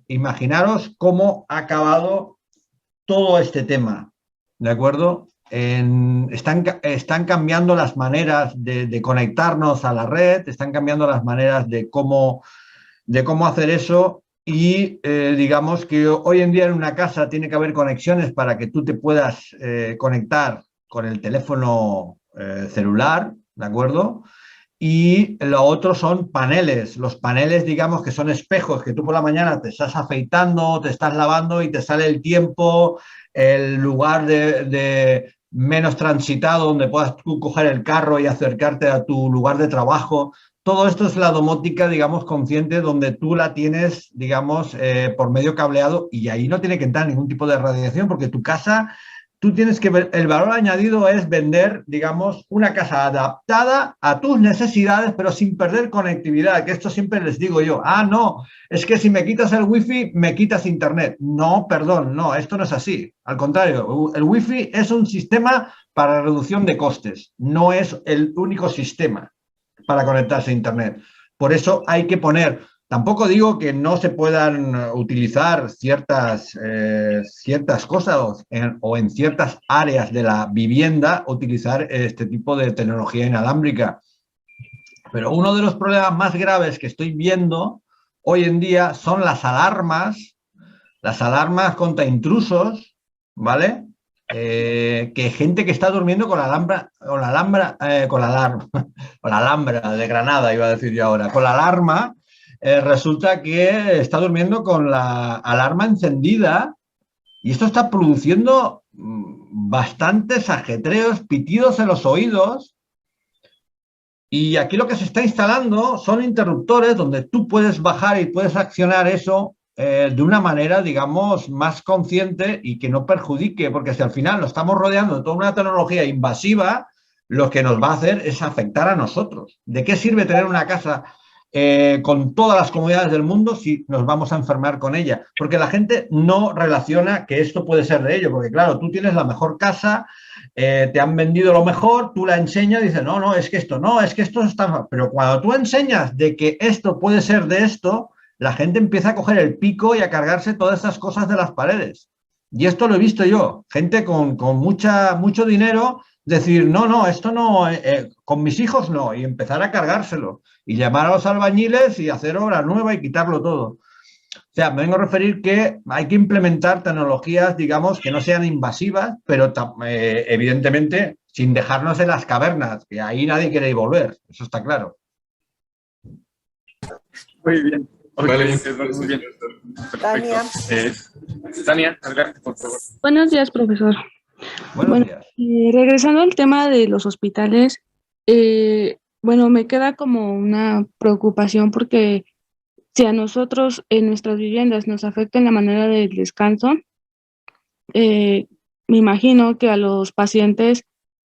Imaginaros cómo ha acabado todo este tema, ¿de acuerdo? Están cambiando las maneras de conectarnos a la red, están cambiando las maneras de cómo hacer eso. Y digamos que hoy en día en una casa tiene que haber conexiones para que tú te puedas conectar con el teléfono celular, ¿de acuerdo? Y lo otro son paneles. Los paneles, digamos, que son espejos que tú por la mañana te estás afeitando, te estás lavando y te sale el tiempo, el lugar de menos transitado donde puedas tú coger el carro y acercarte a tu lugar de trabajo. Todo esto es la domótica, digamos, consciente, donde tú la tienes, digamos, por medio cableado y ahí no tiene que entrar ningún tipo de radiación porque tu casa, tú tienes que ver, el valor añadido es vender, digamos, una casa adaptada a tus necesidades, pero sin perder conectividad, que esto siempre les digo yo, no, es que si me quitas el wifi, me quitas internet. No, perdón, no, esto no es así. Al contrario, el wifi es un sistema para reducción de costes, no es el único sistema para conectarse a internet. Por eso hay que poner, tampoco digo que no se puedan utilizar ciertas cosas o en ciertas áreas de la vivienda utilizar este tipo de tecnología inalámbrica. Pero uno de los problemas más graves que estoy viendo hoy en día son las alarmas contra intrusos, ¿vale? Que gente que está durmiendo con la Alhambra de Granada, iba a decir yo ahora, con la alarma, resulta que está durmiendo con la alarma encendida y esto está produciendo bastantes ajetreos, pitidos en los oídos. Y aquí lo que se está instalando son interruptores donde tú puedes bajar y puedes accionar eso de una manera, digamos, más consciente y que no perjudique, porque si al final nos estamos rodeando de toda una tecnología invasiva, lo que nos va a hacer es afectar a nosotros. ¿De qué sirve tener una casa con todas las comodidades del mundo si nos vamos a enfermar con ella? Porque la gente no relaciona que esto puede ser de ello, porque claro, tú tienes la mejor casa, te han vendido lo mejor, tú la enseñas y dices, no, es que esto está mal. Pero cuando tú enseñas de que esto puede ser de esto, la gente empieza a coger el pico y a cargarse todas esas cosas de las paredes. Y esto lo he visto yo, gente con mucho dinero decir, no, esto no, con mis hijos no, y empezar a cargárselo, y llamar a los albañiles y hacer obra nueva y quitarlo todo. O sea, me vengo a referir que hay que implementar tecnologías, digamos, que no sean invasivas, pero evidentemente sin dejarnos en las cavernas, que ahí nadie quiere volver, eso está claro. Muy bien. Vale, Muy bien. Tania. Perfecto. Tania, adelante, por favor. Buenos días, profesor. Buenos días. Regresando al tema de los hospitales, me queda como una preocupación porque si a nosotros en nuestras viviendas nos afecta en la manera del descanso, me imagino que a los pacientes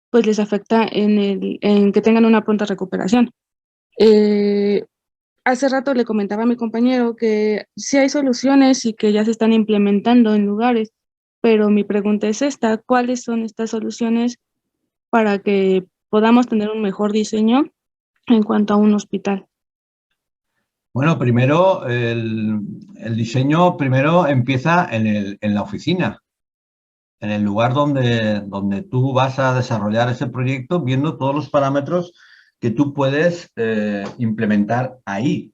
pues les afecta en que tengan una pronta recuperación. Hace rato le comentaba a mi compañero que sí hay soluciones y que ya se están implementando en lugares, pero mi pregunta es esta: ¿cuáles son estas soluciones para que podamos tener un mejor diseño en cuanto a un hospital? Bueno, primero, el diseño primero empieza en la oficina, en el lugar donde tú vas a desarrollar ese proyecto, viendo todos los parámetros que tú puedes implementar ahí.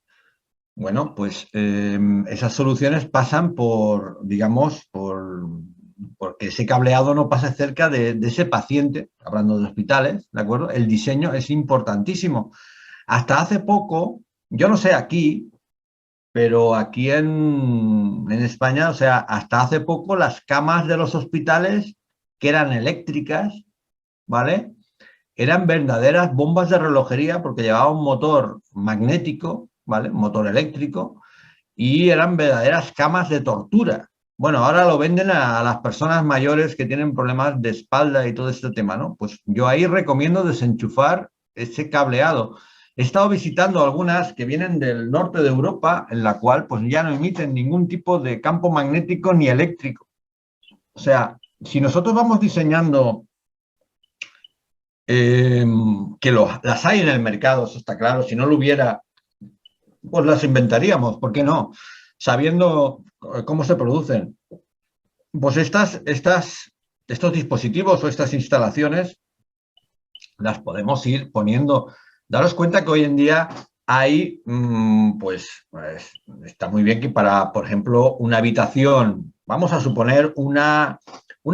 Bueno, pues esas soluciones pasan por, digamos, porque ese cableado no pase cerca de ese paciente, hablando de hospitales, ¿de acuerdo? El diseño es importantísimo. Hasta hace poco, yo no sé aquí, pero aquí en España, o sea, hasta hace poco las camas de los hospitales, que eran eléctricas, ¿vale?, eran verdaderas bombas de relojería porque llevaba un motor magnético, ¿vale?, motor eléctrico, y eran verdaderas camas de tortura. Bueno, ahora lo venden a las personas mayores que tienen problemas de espalda y todo este tema, ¿no? Pues yo ahí recomiendo desenchufar ese cableado. He estado visitando algunas que vienen del norte de Europa, en la cual pues ya no emiten ningún tipo de campo magnético ni eléctrico. O sea, si nosotros vamos diseñando que las hay en el mercado, eso está claro, si no lo hubiera, pues las inventaríamos, ¿por qué no? Sabiendo cómo se producen. Pues estos dispositivos o estas instalaciones las podemos ir poniendo. Daros cuenta que hoy en día hay, pues está muy bien que para, por ejemplo, una habitación, vamos a suponer una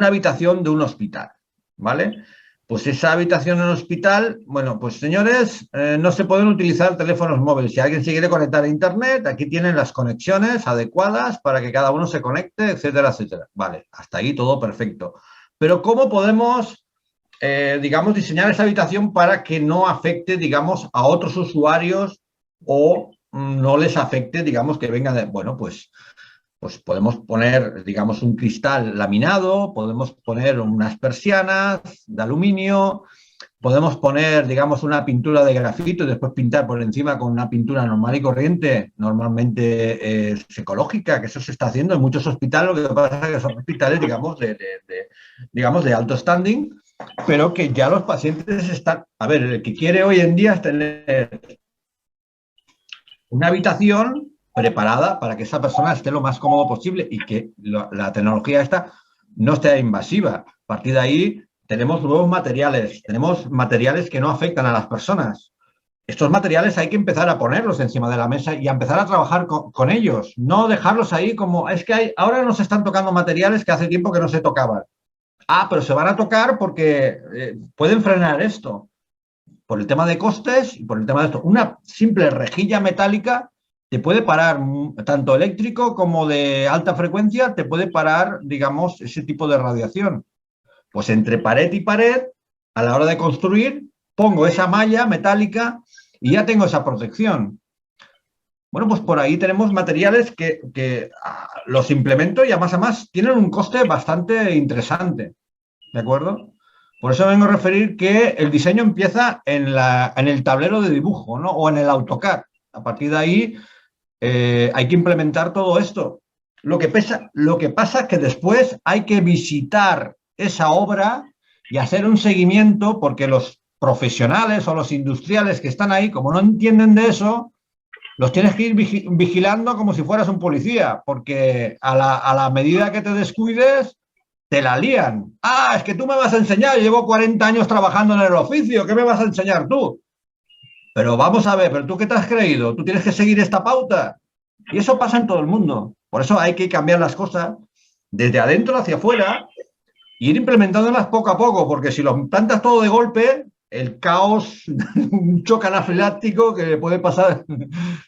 habitación de un hospital, ¿vale? Pues esa habitación en el hospital, bueno, pues señores, no se pueden utilizar teléfonos móviles. Si alguien se quiere conectar a internet, aquí tienen las conexiones adecuadas para que cada uno se conecte, etcétera, etcétera. Vale, hasta ahí todo perfecto. Pero ¿cómo podemos, digamos, diseñar esa habitación para que no afecte, digamos, a otros usuarios o no les afecte, digamos, que venga de, bueno, pues podemos poner, digamos, un cristal laminado, podemos poner unas persianas de aluminio, podemos poner, digamos, una pintura de grafito y después pintar por encima con una pintura normal y corriente, normalmente ecológica, que eso se está haciendo en muchos hospitales. Lo que pasa es que son hospitales, digamos, de alto standing, pero que ya los pacientes están... A ver, el que quiere hoy en día es tener una habitación preparada para que esa persona esté lo más cómodo posible y que la tecnología esta no esté invasiva. A partir de ahí tenemos nuevos materiales, tenemos materiales que no afectan a las personas. Estos materiales hay que empezar a ponerlos encima de la mesa y a empezar a trabajar con ellos, no dejarlos ahí como, es que ahora nos están tocando materiales que hace tiempo que no se tocaban. Ah, pero se van a tocar porque pueden frenar esto, por el tema de costes y por el tema de esto. Una simple rejilla metálica te puede parar, tanto eléctrico como de alta frecuencia, te puede parar, digamos, ese tipo de radiación. Pues entre pared y pared, a la hora de construir, pongo esa malla metálica y ya tengo esa protección. Bueno, pues por ahí tenemos materiales que los implemento y además tienen un coste bastante interesante, ¿de acuerdo? Por eso vengo a referir que el diseño empieza en el tablero de dibujo, ¿no? O en el AutoCAD. A partir de ahí hay que implementar todo esto. Lo que pasa es que después hay que visitar esa obra y hacer un seguimiento, porque los profesionales o los industriales que están ahí, como no entienden de eso, los tienes que ir vigilando como si fueras un policía, porque a la medida que te descuides, te la lían. Ah, es que tú me vas a enseñar, yo llevo 40 años trabajando en el oficio, ¿qué me vas a enseñar tú? Pero vamos a ver, ¿pero tú qué te has creído? ¿Tú tienes que seguir esta pauta? Y eso pasa en todo el mundo. Por eso hay que cambiar las cosas desde adentro hacia afuera e ir implementándolas poco a poco, porque si lo plantas todo de golpe, el caos, un choque anafiláctico que le puede pasar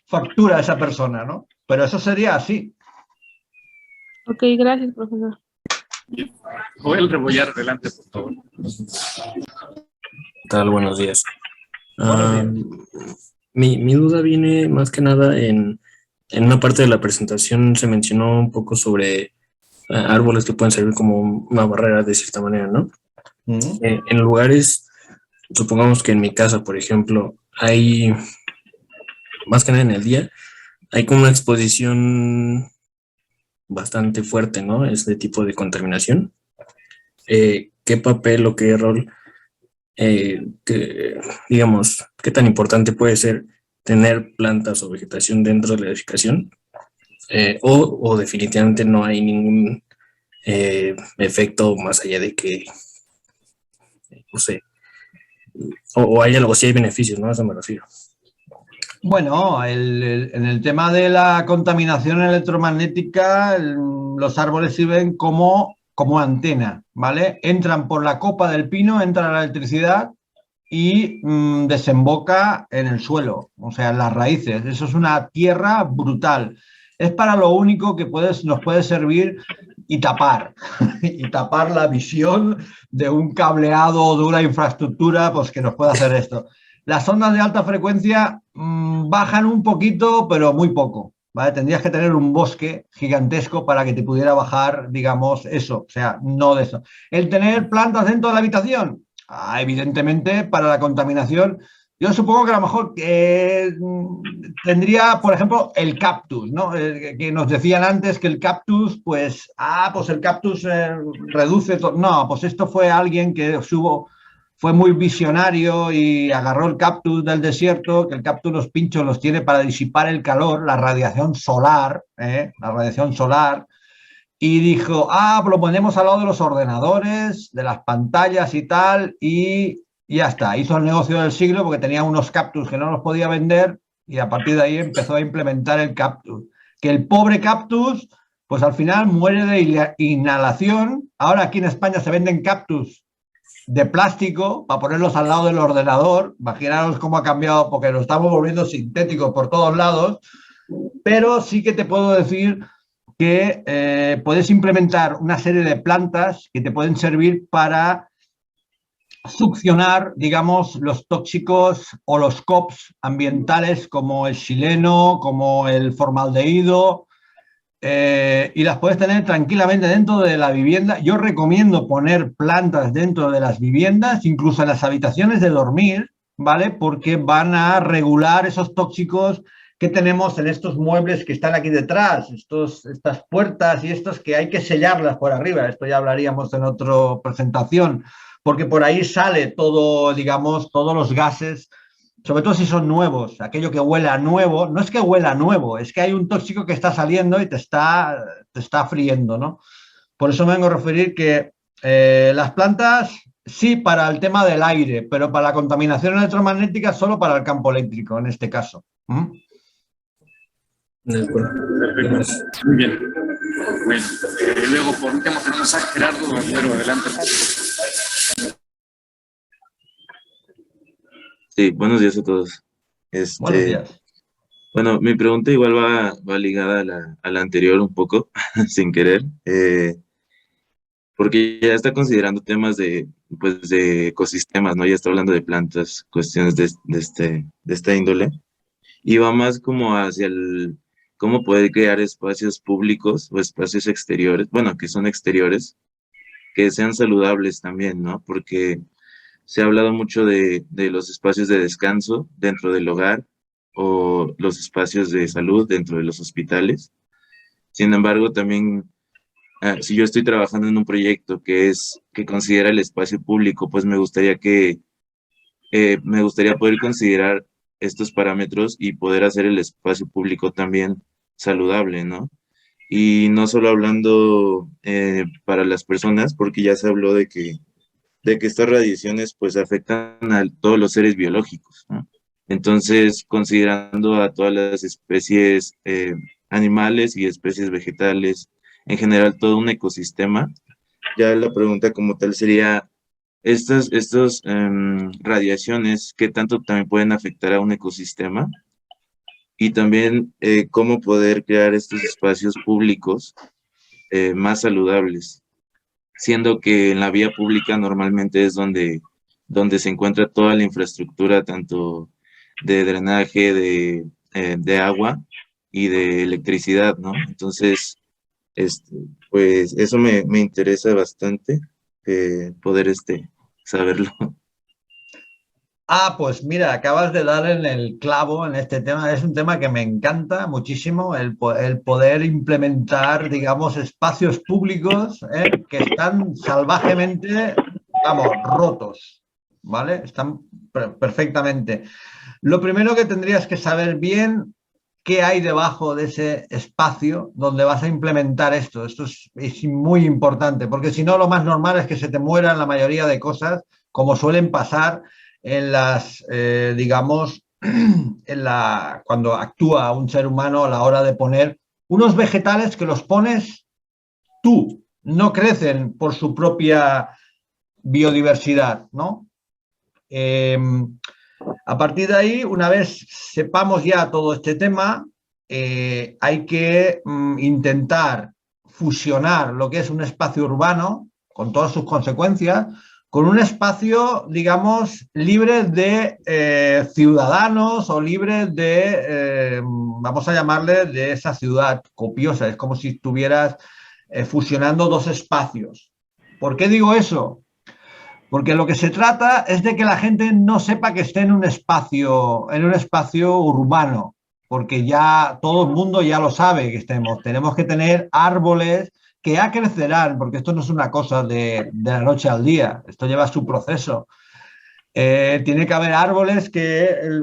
factura a esa persona, ¿no? Pero eso sería así. Ok, gracias, profesor. Joel Rebollar, adelante, por favor. ¿Qué tal? Buenos días. Mi duda viene más que nada en una parte de la presentación se mencionó un poco sobre árboles que pueden servir como una barrera de cierta manera, ¿no? En lugares, supongamos que en mi casa, por ejemplo, hay, más que nada en el día, hay como una exposición bastante fuerte, ¿no? Este tipo de contaminación. ¿Qué papel o qué rol, digamos, qué tan importante puede ser tener plantas o vegetación dentro de la edificación? O definitivamente no hay ningún efecto más allá de que, no sé, o hay algo, sí hay beneficios, ¿no? A eso me refiero. Bueno, en el tema de la contaminación electromagnética, los árboles sirven como antena, ¿vale? Entran por la copa del pino, entra la electricidad y desemboca en el suelo, o sea, en las raíces. Eso es una tierra brutal. Es para lo único que nos puede servir y tapar la visión de un cableado, de una infraestructura, pues que nos puede hacer esto. Las ondas de alta frecuencia bajan un poquito, pero muy poco, ¿vale? Tendrías que tener un bosque gigantesco para que te pudiera bajar, digamos, eso, o sea, no de eso. El tener plantas dentro de la habitación, evidentemente, para la contaminación, yo supongo que a lo mejor tendría, por ejemplo, el cactus, ¿no? Que nos decían antes que el cactus, pues el cactus reduce todo. No, pues esto fue alguien que fue muy visionario y agarró el cactus del desierto, que el cactus los pinchos los tiene para disipar el calor, la radiación solar, y dijo, pues lo ponemos al lado de los ordenadores, de las pantallas y tal, y ya está. Hizo el negocio del siglo porque tenía unos cactus que no los podía vender y a partir de ahí empezó a implementar el cactus. Que el pobre cactus, pues al final muere de inhalación. Ahora aquí en España se venden cactus de plástico para ponerlos al lado del ordenador. Imaginaros cómo ha cambiado, porque lo estamos volviendo sintético por todos lados, pero sí que te puedo decir que puedes implementar una serie de plantas que te pueden servir para succionar, digamos, los tóxicos o los COPs ambientales como el xileno, como el formaldehído, y las puedes tener tranquilamente dentro de la vivienda. Yo recomiendo poner plantas dentro de las viviendas, incluso en las habitaciones de dormir, ¿vale? Porque van a regular esos tóxicos que tenemos en estos muebles que están aquí detrás, estas puertas y estos que hay que sellarlas por arriba. Esto ya hablaríamos en otra presentación, porque por ahí sale todo, digamos, todos los gases, sobre todo si son nuevos, aquello que huele a nuevo. No es que huela a nuevo, es que hay un tóxico que está saliendo y te está friendo, ¿no? Por eso me vengo a referir que las plantas, sí, para el tema del aire, pero para la contaminación electromagnética solo para el campo eléctrico, en este caso. De acuerdo. Perfecto. Muy bien. Bueno, luego por último tenemos a Gerardo Romero, adelante. Sí, buenos días a todos. Buenos días. Bueno, mi pregunta igual va ligada a la anterior un poco, sin querer, porque ya está considerando temas de ecosistemas, ¿no? Ya está hablando de plantas, cuestiones de esta índole, y va más como hacia cómo poder crear espacios públicos o espacios exteriores, bueno, que son exteriores, que sean saludables también, ¿no? Porque se ha hablado mucho de los espacios de descanso dentro del hogar o los espacios de salud dentro de los hospitales. Sin embargo, también, si yo estoy trabajando en un proyecto que considera el espacio público, pues me gustaría poder considerar estos parámetros y poder hacer el espacio público también saludable, ¿no? Y no solo hablando para las personas, porque ya se habló de que estas radiaciones pues afectan a todos los seres biológicos, ¿no? Entonces, considerando a todas las especies animales y especies vegetales, en general todo un ecosistema, ya la pregunta como tal sería, estas radiaciones, ¿qué tanto también pueden afectar a un ecosistema? Y también cómo poder crear estos espacios públicos más saludables, siendo que en la vía pública normalmente es donde se encuentra toda la infraestructura, tanto de drenaje, de agua y de electricidad, ¿no? Entonces, pues eso me interesa bastante, poder saberlo. Pues mira, acabas de dar en el clavo en este tema. Es un tema que me encanta muchísimo, el poder implementar, digamos, espacios públicos que están salvajemente, vamos, rotos, ¿vale? Están perfectamente. Lo primero que tendrías que saber bien qué hay debajo de ese espacio donde vas a implementar esto. Esto es muy importante, porque si no, lo más normal es que se te mueran la mayoría de cosas, como suelen pasar en las, digamos, cuando actúa un ser humano a la hora de poner unos vegetales que los pones tú, no crecen por su propia biodiversidad, ¿no? A partir de ahí, una vez sepamos ya todo este tema, hay que intentar fusionar lo que es un espacio urbano, con todas sus consecuencias, con un espacio, digamos, libre de ciudadanos o libre de, vamos a llamarle, de esa ciudad copiosa. Es como si estuvieras fusionando dos espacios. ¿Por qué digo eso? Porque lo que se trata es de que la gente no sepa que esté en un espacio urbano, porque ya todo el mundo ya lo sabe que tenemos que tener árboles que ya crecerán, porque esto no es una cosa de la noche al día, esto lleva su proceso. Tiene que haber árboles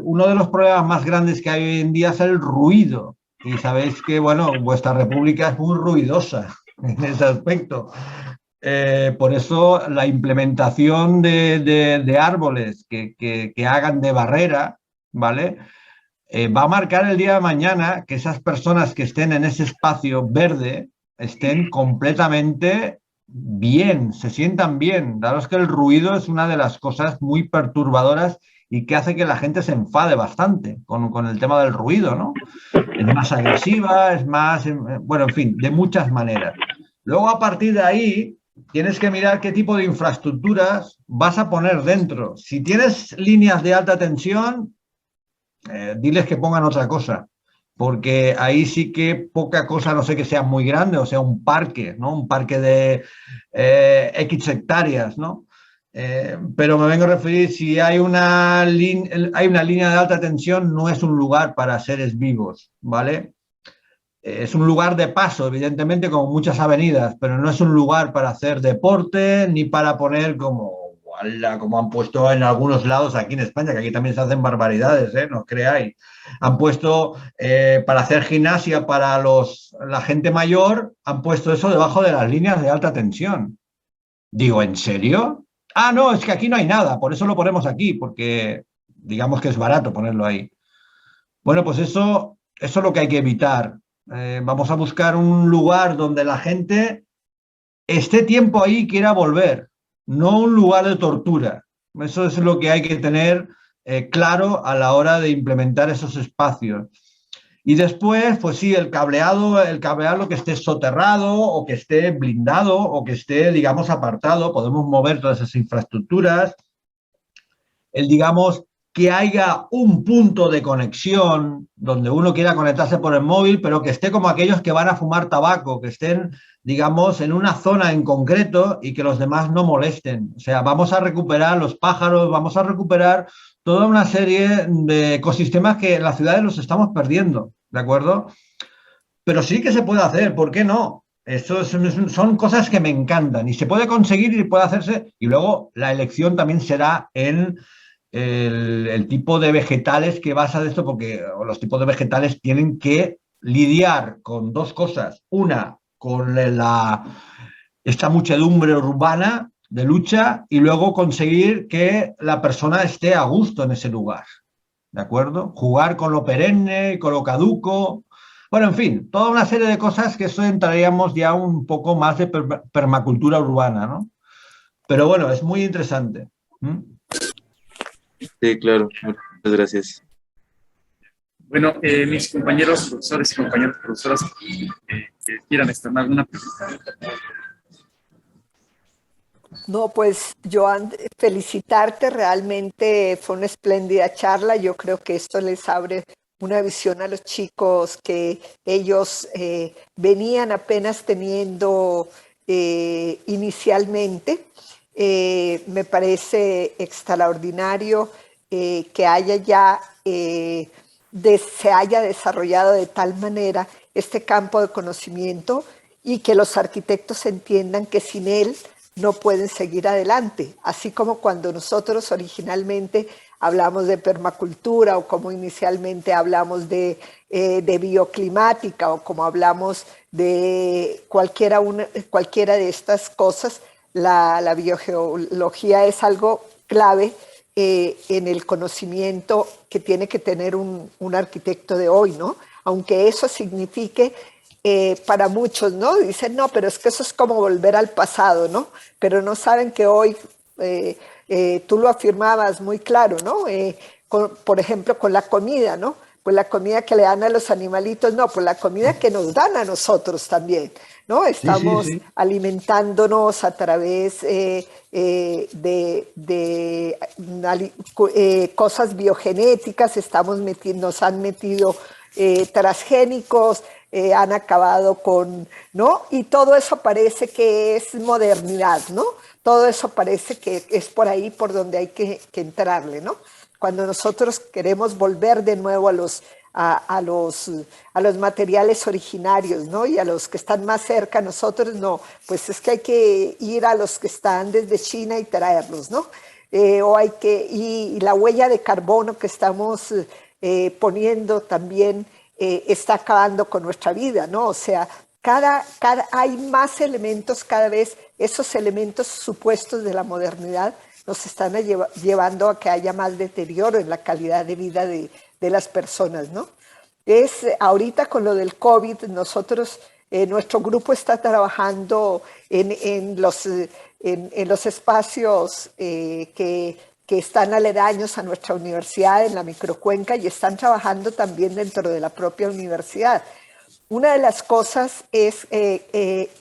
uno de los problemas más grandes que hay hoy en día es el ruido. Y sabéis que, bueno, vuestra república es muy ruidosa en ese aspecto. Por eso la implementación de árboles que hagan de barrera, ¿vale? Va a marcar el día de mañana que esas personas que estén en ese espacio verde estén completamente bien, se sientan bien. Daros que el ruido es una de las cosas muy perturbadoras y que hace que la gente se enfade bastante con el tema del ruido, ¿no? Es más agresiva, es más, bueno, en fin, de muchas maneras. Luego, a partir de ahí, tienes que mirar qué tipo de infraestructuras vas a poner dentro. Si tienes líneas de alta tensión, diles que pongan otra cosa, porque ahí sí que poca cosa, no sé que sea muy grande, o sea, un parque, ¿no? Un parque de X hectáreas, ¿no? Pero me vengo a referir, si hay una línea de alta tensión, no es un lugar para seres vivos, ¿vale? Es un lugar de paso, evidentemente, como muchas avenidas, pero no es un lugar para hacer deporte ni para poner como han puesto en algunos lados aquí en España, que aquí también se hacen barbaridades, no os creáis. Han puesto para hacer gimnasia para la gente mayor, han puesto eso debajo de las líneas de alta tensión. Digo, ¿en serio? No, es que aquí no hay nada, por eso lo ponemos aquí, porque digamos que es barato ponerlo ahí. Bueno, pues eso es lo que hay que evitar. Vamos a buscar un lugar donde la gente esté tiempo ahí y quiera volver, no un lugar de tortura. Eso es lo que hay que tener claro a la hora de implementar esos espacios. Y después, pues sí, el cableado que esté soterrado o que esté blindado o que esté, digamos, apartado. Podemos mover todas esas infraestructuras. Digamos, que haya un punto de conexión donde uno quiera conectarse por el móvil, pero que esté como aquellos que van a fumar tabaco, que estén, digamos, en una zona en concreto y que los demás no molesten. O sea, vamos a recuperar los pájaros, vamos a recuperar toda una serie de ecosistemas que en las ciudades los estamos perdiendo, ¿de acuerdo? Pero sí que se puede hacer, ¿por qué no? Eso son cosas que me encantan y se puede conseguir y puede hacerse. Y luego la elección también será en el tipo de vegetales que vas a esto, porque los tipos de vegetales tienen que lidiar con dos cosas. Una, con esta muchedumbre urbana de lucha y luego conseguir que la persona esté a gusto en ese lugar. ¿De acuerdo? Jugar con lo perenne, con lo caduco. Bueno, en fin, toda una serie de cosas que eso entraríamos ya un poco más de permacultura urbana, ¿no? Pero bueno, es muy interesante. ¿Mm? Sí, claro. Muchas gracias. Bueno, mis compañeros profesores y compañeras profesoras que quieran externar alguna pregunta. No, pues Joan, felicitarte, realmente fue una espléndida charla. Yo creo que esto les abre una visión a los chicos que ellos venían apenas teniendo inicialmente. Me parece extraordinario que haya ya se haya desarrollado de tal manera este campo de conocimiento y que los arquitectos entiendan que sin él no pueden seguir adelante, así como cuando nosotros originalmente hablamos de permacultura o como inicialmente hablamos de bioclimática o como hablamos de cualquiera de estas cosas, la biogeología es algo clave en el conocimiento que tiene que tener un arquitecto de hoy, ¿no? Aunque eso signifique para muchos, ¿no? Dicen, no, pero es que eso es como volver al pasado, ¿no? Pero no saben que hoy, tú lo afirmabas muy claro, ¿no? Por ejemplo, con la comida, ¿no? Pues la comida que le dan a los animalitos, no, pues la comida que nos dan a nosotros también, ¿no? Estamos alimentándonos a través de cosas biogenéticas, nos han metido transgénicos, han acabado con, ¿no? Y todo eso parece que es modernidad, ¿no? Todo eso parece que es por ahí por donde hay que entrarle, ¿no? Cuando nosotros queremos volver de nuevo a los materiales originarios, ¿no? Y a los que están más cerca a nosotros, no, pues es que hay que ir a los que están desde China y traerlos, ¿no? Y la huella de carbono que estamos poniendo también está acabando con nuestra vida, ¿no? O sea, hay más elementos cada vez, esos elementos supuestos de la modernidad nos están llevando a que haya más deterioro en la calidad de vida de las personas, ¿no? Ahorita con lo del COVID, nosotros, nuestro grupo está trabajando en los espacios que están aledaños a nuestra universidad en la microcuenca y están trabajando también dentro de la propia universidad. Una de las cosas es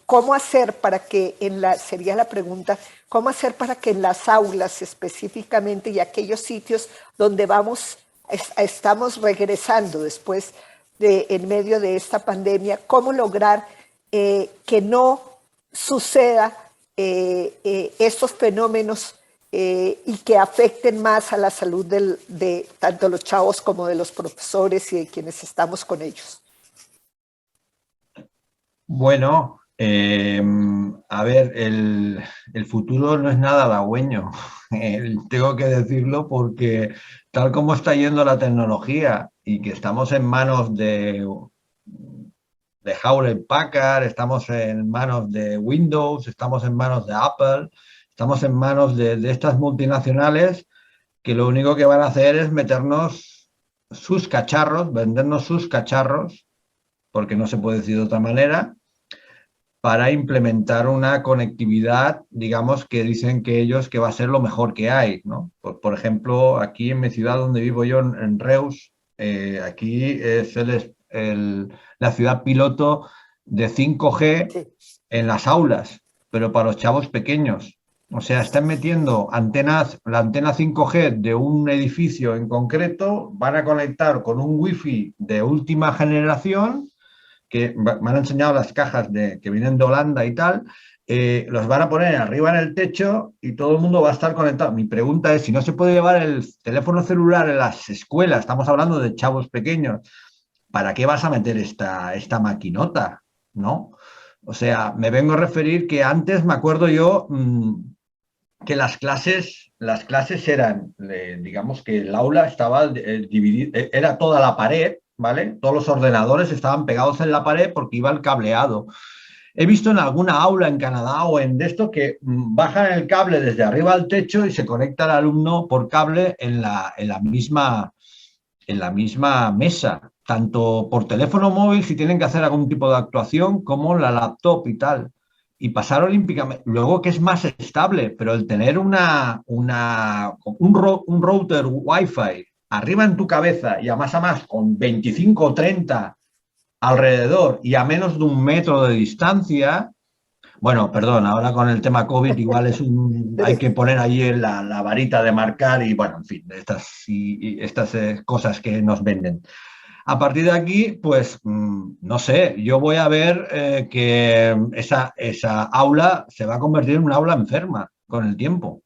cómo hacer para que sería la pregunta, cómo hacer para que en las aulas específicamente y aquellos sitios donde estamos regresando después en medio de esta pandemia, cómo lograr que no suceda estos fenómenos y que afecten más a la salud de tanto los chavos como de los profesores y de quienes estamos con ellos. Bueno, a ver, el futuro no es nada halagüeño, tengo que decirlo porque tal como está yendo la tecnología y que estamos en manos de Hewlett Packard, estamos en manos de Windows, estamos en manos de Apple, estamos en manos de estas multinacionales que lo único que van a hacer es meternos sus cacharros, vendernos sus cacharros, porque no se puede decir de otra manera, para implementar una conectividad, digamos, que dicen que ellos que va a ser lo mejor que hay, ¿no? Por ejemplo, aquí en mi ciudad donde vivo yo, en Reus, aquí es la ciudad piloto de 5G en las aulas, pero para los chavos pequeños. O sea, están metiendo la antena 5G de un edificio en concreto, van a conectar con un wifi de última generación, que me han enseñado las cajas que vienen de Holanda y tal, los van a poner arriba en el techo y todo el mundo va a estar conectado. Mi pregunta es, si no se puede llevar el teléfono celular en las escuelas, estamos hablando de chavos pequeños, ¿para qué vas a meter esta maquinota? ¿No? O sea, me vengo a referir que antes, me acuerdo yo, que las clases eran, digamos que el aula estaba dividida, era toda la pared, ¿vale? Todos los ordenadores estaban pegados en la pared porque iba el cableado. He visto en alguna aula en Canadá o en esto que bajan el cable desde arriba al techo y se conecta el alumno por cable en la misma mesa, tanto por teléfono móvil si tienen que hacer algún tipo de actuación como la laptop y tal. Y pasar olímpicamente, luego que es más estable, pero el tener un router Wi-Fi arriba en tu cabeza y a más con 25 o 30 alrededor y a menos de 1 metro de distancia, bueno, perdón, ahora con el tema COVID igual hay que poner ahí la varita de marcar y bueno, en fin, estas cosas que nos venden. A partir de aquí, pues, no sé, yo voy a ver que esa aula se va a convertir en una aula enferma con el tiempo.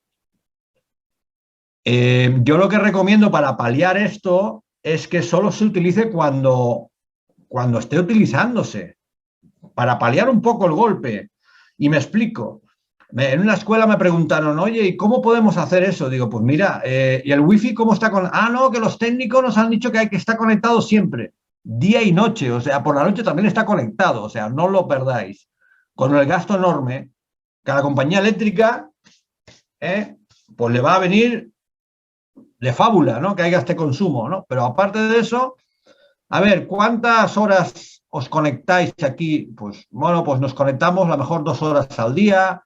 Yo lo que recomiendo para paliar esto es que solo se utilice cuando esté utilizándose, para paliar un poco el golpe. Y me explico. En una escuela me preguntaron, oye, ¿y cómo podemos hacer eso? Digo, pues mira, ¿y el wifi cómo está con...? Ah, no, que los técnicos nos han dicho que hay que estar conectado siempre, día y noche, o sea, por la noche también está conectado, o sea, no lo perdáis. Con el gasto enorme, que a la compañía eléctrica, pues le va a venir de fábula, ¿no? Que haya este consumo, ¿no? Pero aparte de eso, a ver, ¿cuántas horas os conectáis aquí? Pues, bueno, pues nos conectamos a lo mejor 2 horas al día,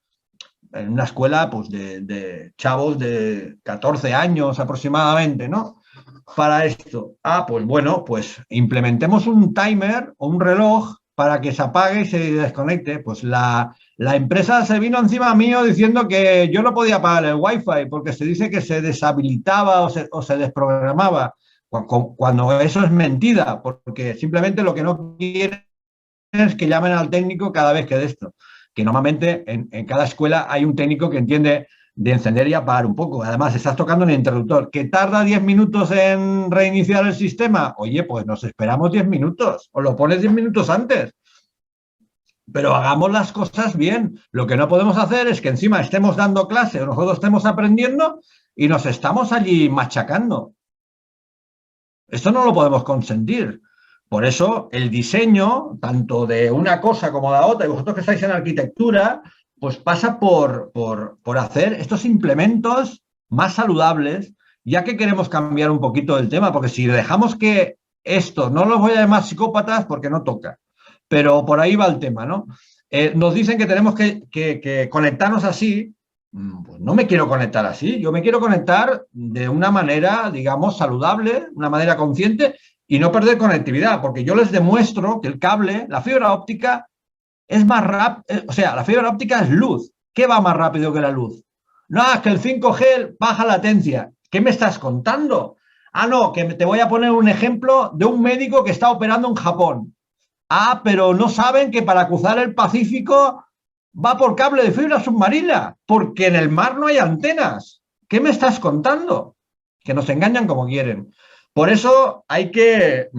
en una escuela pues de chavos de 14 años aproximadamente, ¿no? Para esto. Ah, pues bueno, pues implementemos un timer o un reloj para que se apague y se desconecte. Pues la empresa se vino encima mío diciendo que yo no podía apagar el Wi-Fi porque se dice que se deshabilitaba o se desprogramaba, cuando eso es mentira, porque simplemente lo que no quieren es que llamen al técnico cada vez que de esto. Que normalmente en cada escuela hay un técnico que entiende de encender y apagar un poco. Además, estás tocando en el interruptor. ¿Que tarda 10 minutos en reiniciar el sistema? Oye, pues nos esperamos 10 minutos. O lo pones 10 minutos antes. Pero hagamos las cosas bien. Lo que no podemos hacer es que encima estemos dando clase o nosotros estemos aprendiendo y nos estamos allí machacando. Esto no lo podemos consentir. Por eso el diseño, tanto de una cosa como de la otra, y vosotros que estáis en arquitectura, pues pasa por hacer estos implementos más saludables, ya que queremos cambiar un poquito el tema, porque si dejamos que esto, no los voy a llamar psicópatas porque no toca, pero por ahí va el tema, ¿no? Nos dicen que tenemos que conectarnos así. Pues no me quiero conectar así, yo me quiero conectar de una manera, digamos, saludable, una manera consciente, y no perder conectividad, porque yo les demuestro que el cable, la fibra óptica, es más rápido, o sea, la fibra óptica es luz. ¿Qué va más rápido que la luz? No, es que el 5G baja latencia. ¿Qué me estás contando? Ah, no, que te voy a poner un ejemplo de un médico que está operando en Japón. Ah, pero no saben que para cruzar el Pacífico va por cable de fibra submarina, porque en el mar no hay antenas. ¿Qué me estás contando? Que nos engañan como quieren. Por eso hay que,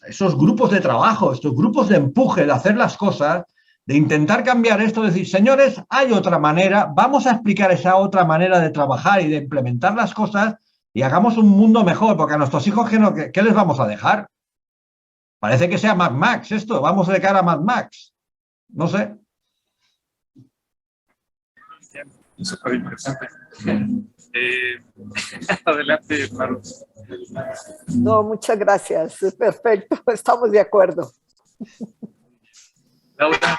esos grupos de trabajo, estos grupos de empuje de hacer las cosas, de intentar cambiar esto, decir, señores, hay otra manera, vamos a explicar esa otra manera de trabajar y de implementar las cosas y hagamos un mundo mejor, porque a nuestros hijos, ¿qué les vamos a dejar? Parece que sea Mad Max esto, vamos de cara a Mad Max. No sé. Súper interesante. Adelante, Maru. No, muchas gracias. Perfecto, estamos de acuerdo. Laura.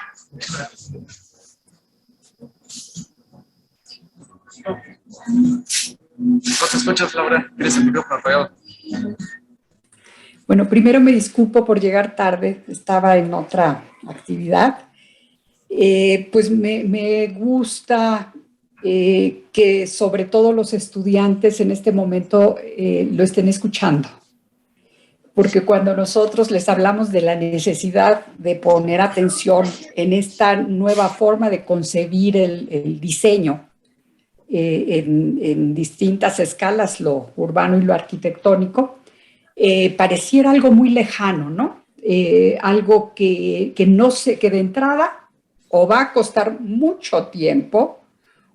¿No te escuchas, Laura? ¿Tienes el micrófono apagado? Bueno, primero me disculpo por llegar tarde, estaba en otra actividad. Pues me gusta que sobre todo los estudiantes en este momento lo estén escuchando, porque cuando nosotros les hablamos de la necesidad de poner atención en esta nueva forma de concebir el diseño en distintas escalas, lo urbano y lo arquitectónico, pareciera algo muy lejano, ¿no? Algo que no sé, que de entrada o va a costar mucho tiempo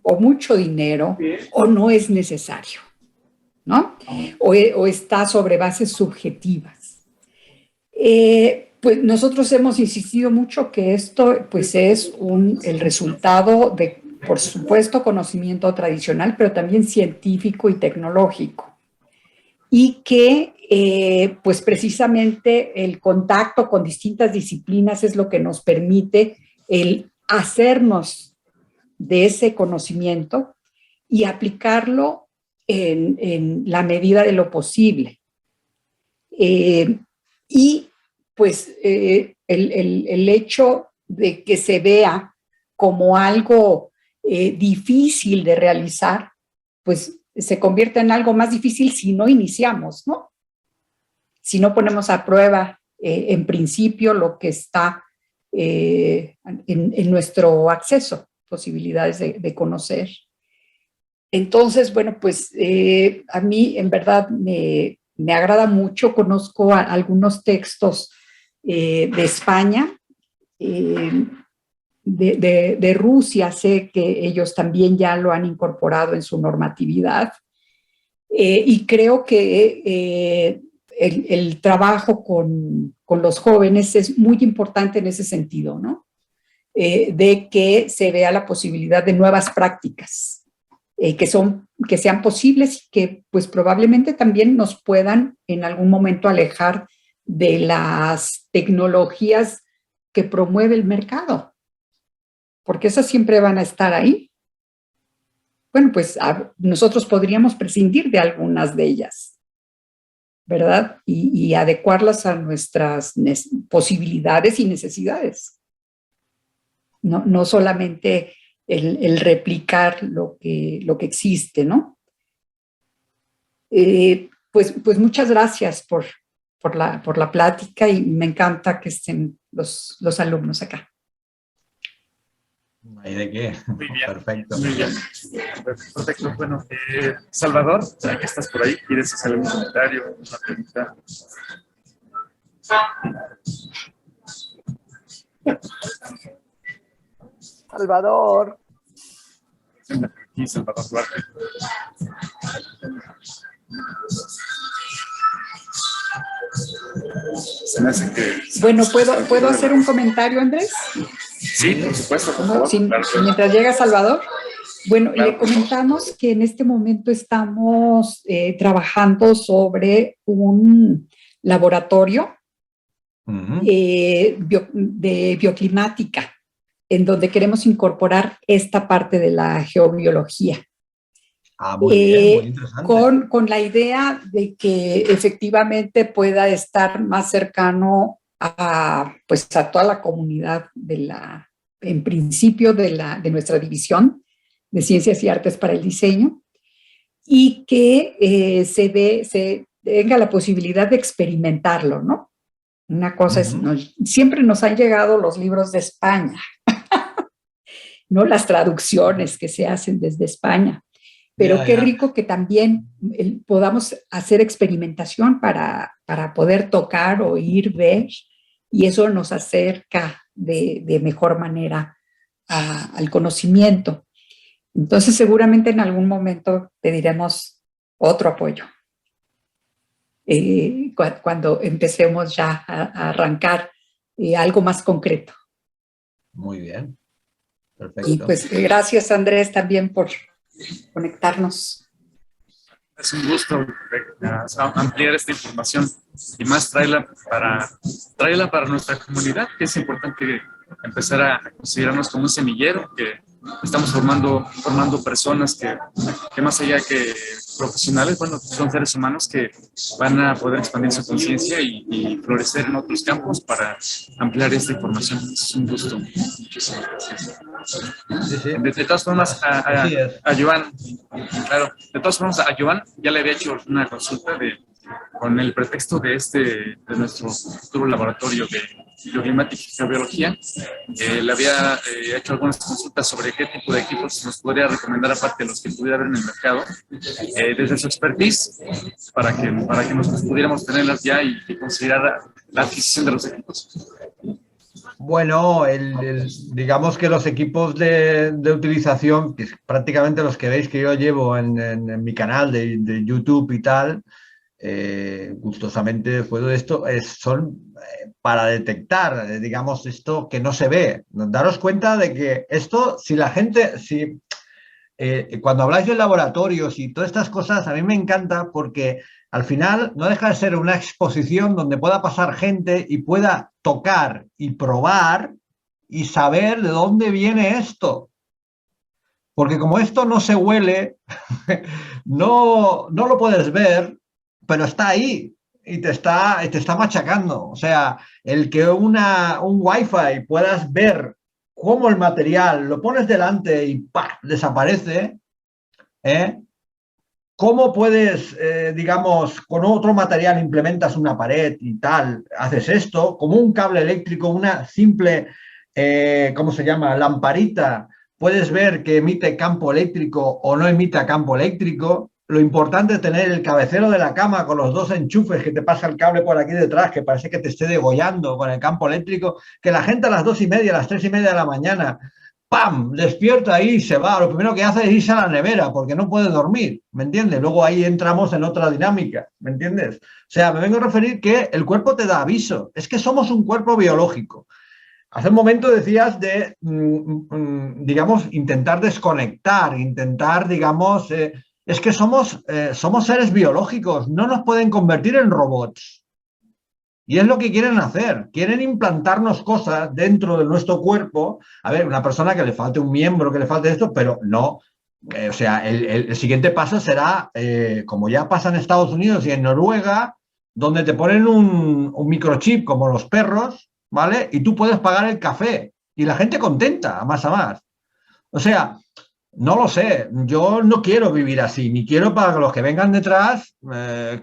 o mucho dinero o no es necesario, ¿no? O está sobre bases subjetivas. Pues nosotros hemos insistido mucho que esto pues es el resultado de, por supuesto, conocimiento tradicional, pero también científico y tecnológico. Y que pues precisamente el contacto con distintas disciplinas es lo que nos permite el hacernos de ese conocimiento y aplicarlo en la medida de lo posible. Y pues el hecho de que se vea como algo difícil de realizar, pues se convierte en algo más difícil si no iniciamos, ¿no? Si no ponemos a prueba en principio lo que está en nuestro acceso, posibilidades de conocer. Entonces, bueno, pues a mí en verdad me agrada mucho, conozco algunos textos de España, de Rusia, sé que ellos también ya lo han incorporado en su normatividad, y creo que el trabajo con los jóvenes es muy importante en ese sentido, ¿no? De que se vea la posibilidad de nuevas prácticas que sean posibles y que pues probablemente también nos puedan en algún momento alejar de las tecnologías que promueve el mercado, porque esas siempre van a estar ahí. Bueno, pues nosotros podríamos prescindir de algunas de ellas, ¿verdad? Y adecuarlas a nuestras posibilidades y necesidades. No solamente el replicar lo que existe, ¿no? Pues muchas gracias por la plática y me encanta que estén los alumnos acá. ¿Y de qué? Muy bien. Perfecto. Muy bien. Perfecto. Bueno, Salvador, ya que estás por ahí, ¿quieres hacer un comentario, una pregunta? Salvador. Aquí, Salvador Duarte. Se me hace que... Bueno, ¿puedo hacer un comentario, Andrés? Sí, por supuesto. Por favor. Mientras llega Salvador. Bueno, le comentamos que en este momento estamos trabajando sobre un laboratorio de bioclimática, en donde queremos incorporar esta parte de la geobiología. Muy bien, muy interesante. Con la idea de que efectivamente pueda estar más cercano a toda la comunidad en principio de nuestra división de Ciencias y Artes para el Diseño, y que se tenga la posibilidad de experimentarlo, ¿no? Una cosa es, siempre nos han llegado los libros de España, ¿no? Las traducciones que se hacen desde España. Pero qué rico que también podamos hacer experimentación para poder tocar, oír, ver, y eso nos acerca de mejor manera al conocimiento. Entonces, seguramente en algún momento pediremos otro apoyo. Cuando empecemos ya a arrancar algo más concreto. Muy bien. Perfecto. Y pues gracias, Andrés, también por conectarnos. Es un gusto ampliar esta información y más traerla para nuestra comunidad, que es importante empezar a considerarnos como un semillero, que estamos formando personas que más allá que profesionales, bueno, son seres humanos que van a poder expandir su conciencia y florecer en otros campos para ampliar esta información. Es un gusto. Muchísimas gracias. Sí. De todas formas, a Joan, claro, de todas formas, a Joan ya le había hecho una consulta con el pretexto de nuestro futuro laboratorio de bioclimática y geobiología. Le había hecho algunas consultas sobre qué tipo de equipos nos podría recomendar, aparte de los que pudiera haber en el mercado, desde su expertise, para que nosotros pudiéramos tenerlas ya y considerar la adquisición de los equipos. Bueno, digamos que los equipos de utilización, que es prácticamente los que veis que yo llevo en mi canal de YouTube y tal, gustosamente puedo esto, son para detectar, digamos, esto que no se ve. Daros cuenta de que esto, si la gente, cuando habláis de laboratorios y todas estas cosas, a mí me encanta porque al final no deja de ser una exposición donde pueda pasar gente y pueda tocar y probar y saber de dónde viene esto. Porque como esto no se huele, no lo puedes ver, pero está ahí y te está machacando. O sea, el que un Wi-Fi puedas ver cómo el material lo pones delante y ¡pah!, desaparece, ¿eh? ¿Cómo puedes, digamos, con otro material implementas una pared y tal, haces esto, como un cable eléctrico, una simple, ¿cómo se llama?, lamparita, puedes ver que emite campo eléctrico o no emite campo eléctrico? Lo importante es tener el cabecero de la cama con los dos enchufes que te pasa el cable por aquí detrás, que parece que te esté degollando con el campo eléctrico, que la gente a las 2:30, a las 3:30 de la mañana, ¡pam!, despierta ahí y se va. Lo primero que hace es irse a la nevera porque no puede dormir, ¿me entiendes? Luego ahí entramos en otra dinámica, ¿me entiendes? O sea, me vengo a referir que el cuerpo te da aviso. Es que somos un cuerpo biológico. Hace un momento decías de, digamos, intentar desconectar, intentar, digamos, es que somos seres biológicos, no nos pueden convertir en robots. Y es lo que quieren hacer, quieren implantarnos cosas dentro de nuestro cuerpo. A ver, una persona que le falte un miembro, que le falte esto, pero no. O sea, el siguiente paso será, como ya pasa en Estados Unidos y en Noruega, donde te ponen un microchip como los perros, ¿vale? Y tú puedes pagar el café. Y la gente contenta, a más. O sea, no lo sé, yo no quiero vivir así, ni quiero para los que vengan detrás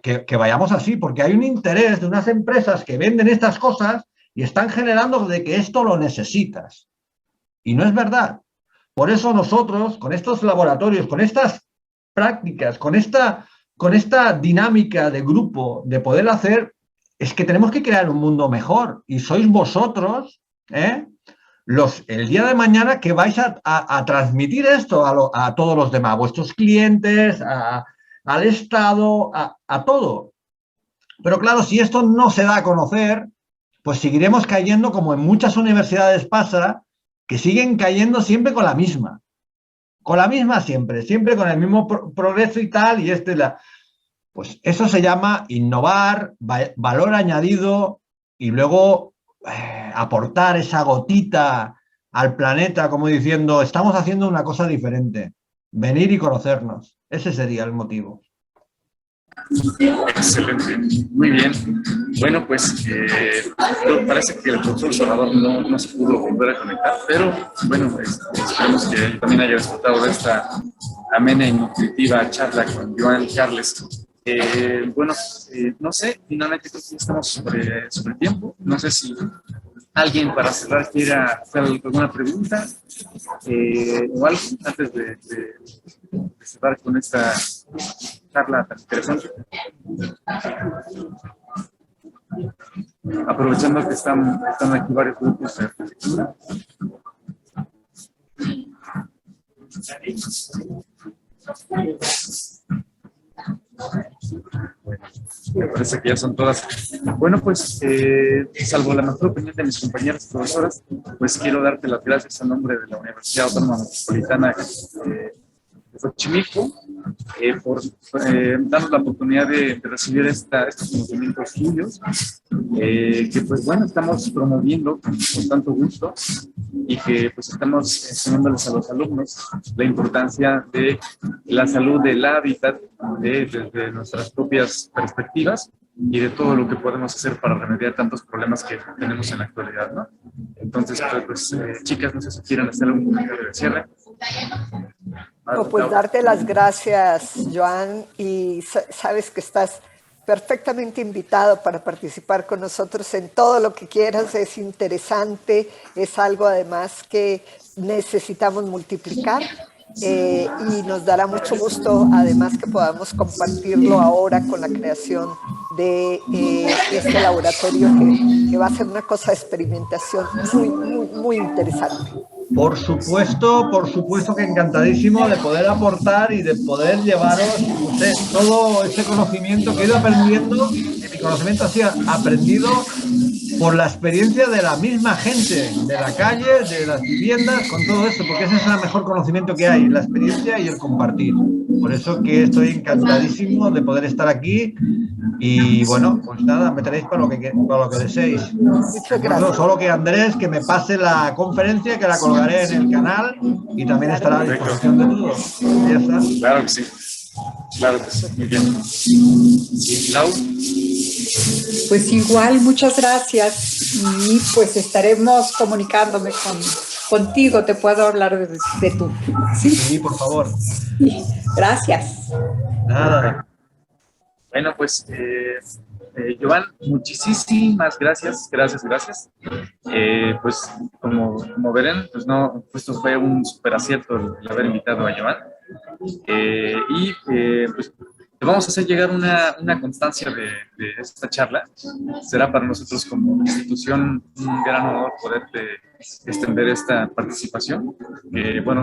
que vayamos así, porque hay un interés de unas empresas que venden estas cosas y están generando de que esto lo necesitas. Y no es verdad. Por eso nosotros, con estos laboratorios, con estas prácticas, con esta dinámica de grupo, de poder hacer, es que tenemos que crear un mundo mejor. Y sois vosotros, el día de mañana que vais a transmitir esto a todos los demás, a vuestros clientes, al Estado, a todo. Pero claro, si esto no se da a conocer, pues seguiremos cayendo como en muchas universidades pasa, que siguen cayendo siempre con la misma siempre con el mismo progreso y tal, y pues eso se llama innovar, valor añadido y luego aportar esa gotita al planeta, como diciendo, estamos haciendo una cosa diferente. Venir y conocernos. Ese sería el motivo. Excelente, muy bien. Bueno, pues parece que el profesor Salvador no se pudo volver a conectar, pero bueno, esperemos que él también haya disfrutado de esta amena y nutritiva charla con Joan Carles. Bueno, no sé, finalmente creo que ya estamos sobre tiempo. No sé si alguien para cerrar quiera hacer alguna pregunta o algo antes de cerrar con esta charla tan interesante. Aprovechando que están aquí varios grupos de arquitectura. Me parece que ya son todas. Bueno, pues, salvo la mejor opinión de mis compañeras profesoras, pues quiero darte las gracias a nombre de la Universidad Autónoma Metropolitana de Xochimilco por darnos la oportunidad de recibir estos conocimientos tuyos, que pues bueno, estamos promoviendo con tanto gusto y que pues estamos enseñándoles a los alumnos la importancia de la salud del hábitat desde nuestras propias perspectivas y de todo lo que podemos hacer para remediar tantos problemas que tenemos en la actualidad, ¿no? Entonces, pues chicas, no sé si quieren hacer algún comentario de cierre. No, pues darte las gracias, Joan, y sabes que estás perfectamente invitado para participar con nosotros en todo lo que quieras. Es interesante, es algo además que necesitamos multiplicar y nos dará mucho gusto además que podamos compartirlo ahora con la creación de este laboratorio que va a ser una cosa de experimentación muy, muy, muy interesante. Por supuesto que encantadísimo de poder aportar y de poder llevaros todo ese conocimiento que he ido aprendiendo, que mi conocimiento ha sido aprendido por la experiencia de la misma gente, de la calle, de las viviendas, con todo esto, porque ese es el mejor conocimiento que hay, la experiencia y el compartir. Por eso que estoy encantadísimo de poder estar aquí y bueno, pues nada, me tenéis para lo que deseéis. Muchas gracias. Solo que Andrés, que me pase la conferencia, que la colgaré en el canal y también estará a disposición de todos. Ya está. Claro que sí. Claro que sí. Muy bien. Lau. Pues igual, muchas gracias y pues estaremos comunicándome contigo, te puedo hablar de tú. Sí, por favor. Gracias. Nada. Bueno, pues, Joan, muchísimas gracias. Pues, como verán, pues no, esto fue un súper acierto el haber invitado a Joan. Pues, te vamos a hacer llegar una constancia de esta charla. Será para nosotros como institución un gran honor poderte extender esta participación. Bueno,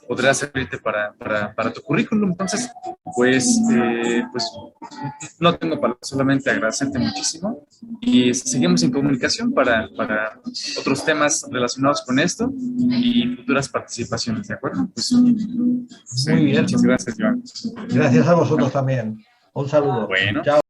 podrá servirte para tu currículum. Entonces, pues no tengo palabras, solamente agradecerte muchísimo y seguimos en comunicación para otros temas relacionados con esto y futuras participaciones, ¿de acuerdo? Pues, muy bien. Muchas gracias, Joan. Gracias a vosotros también. Un saludo. Bueno. Chao.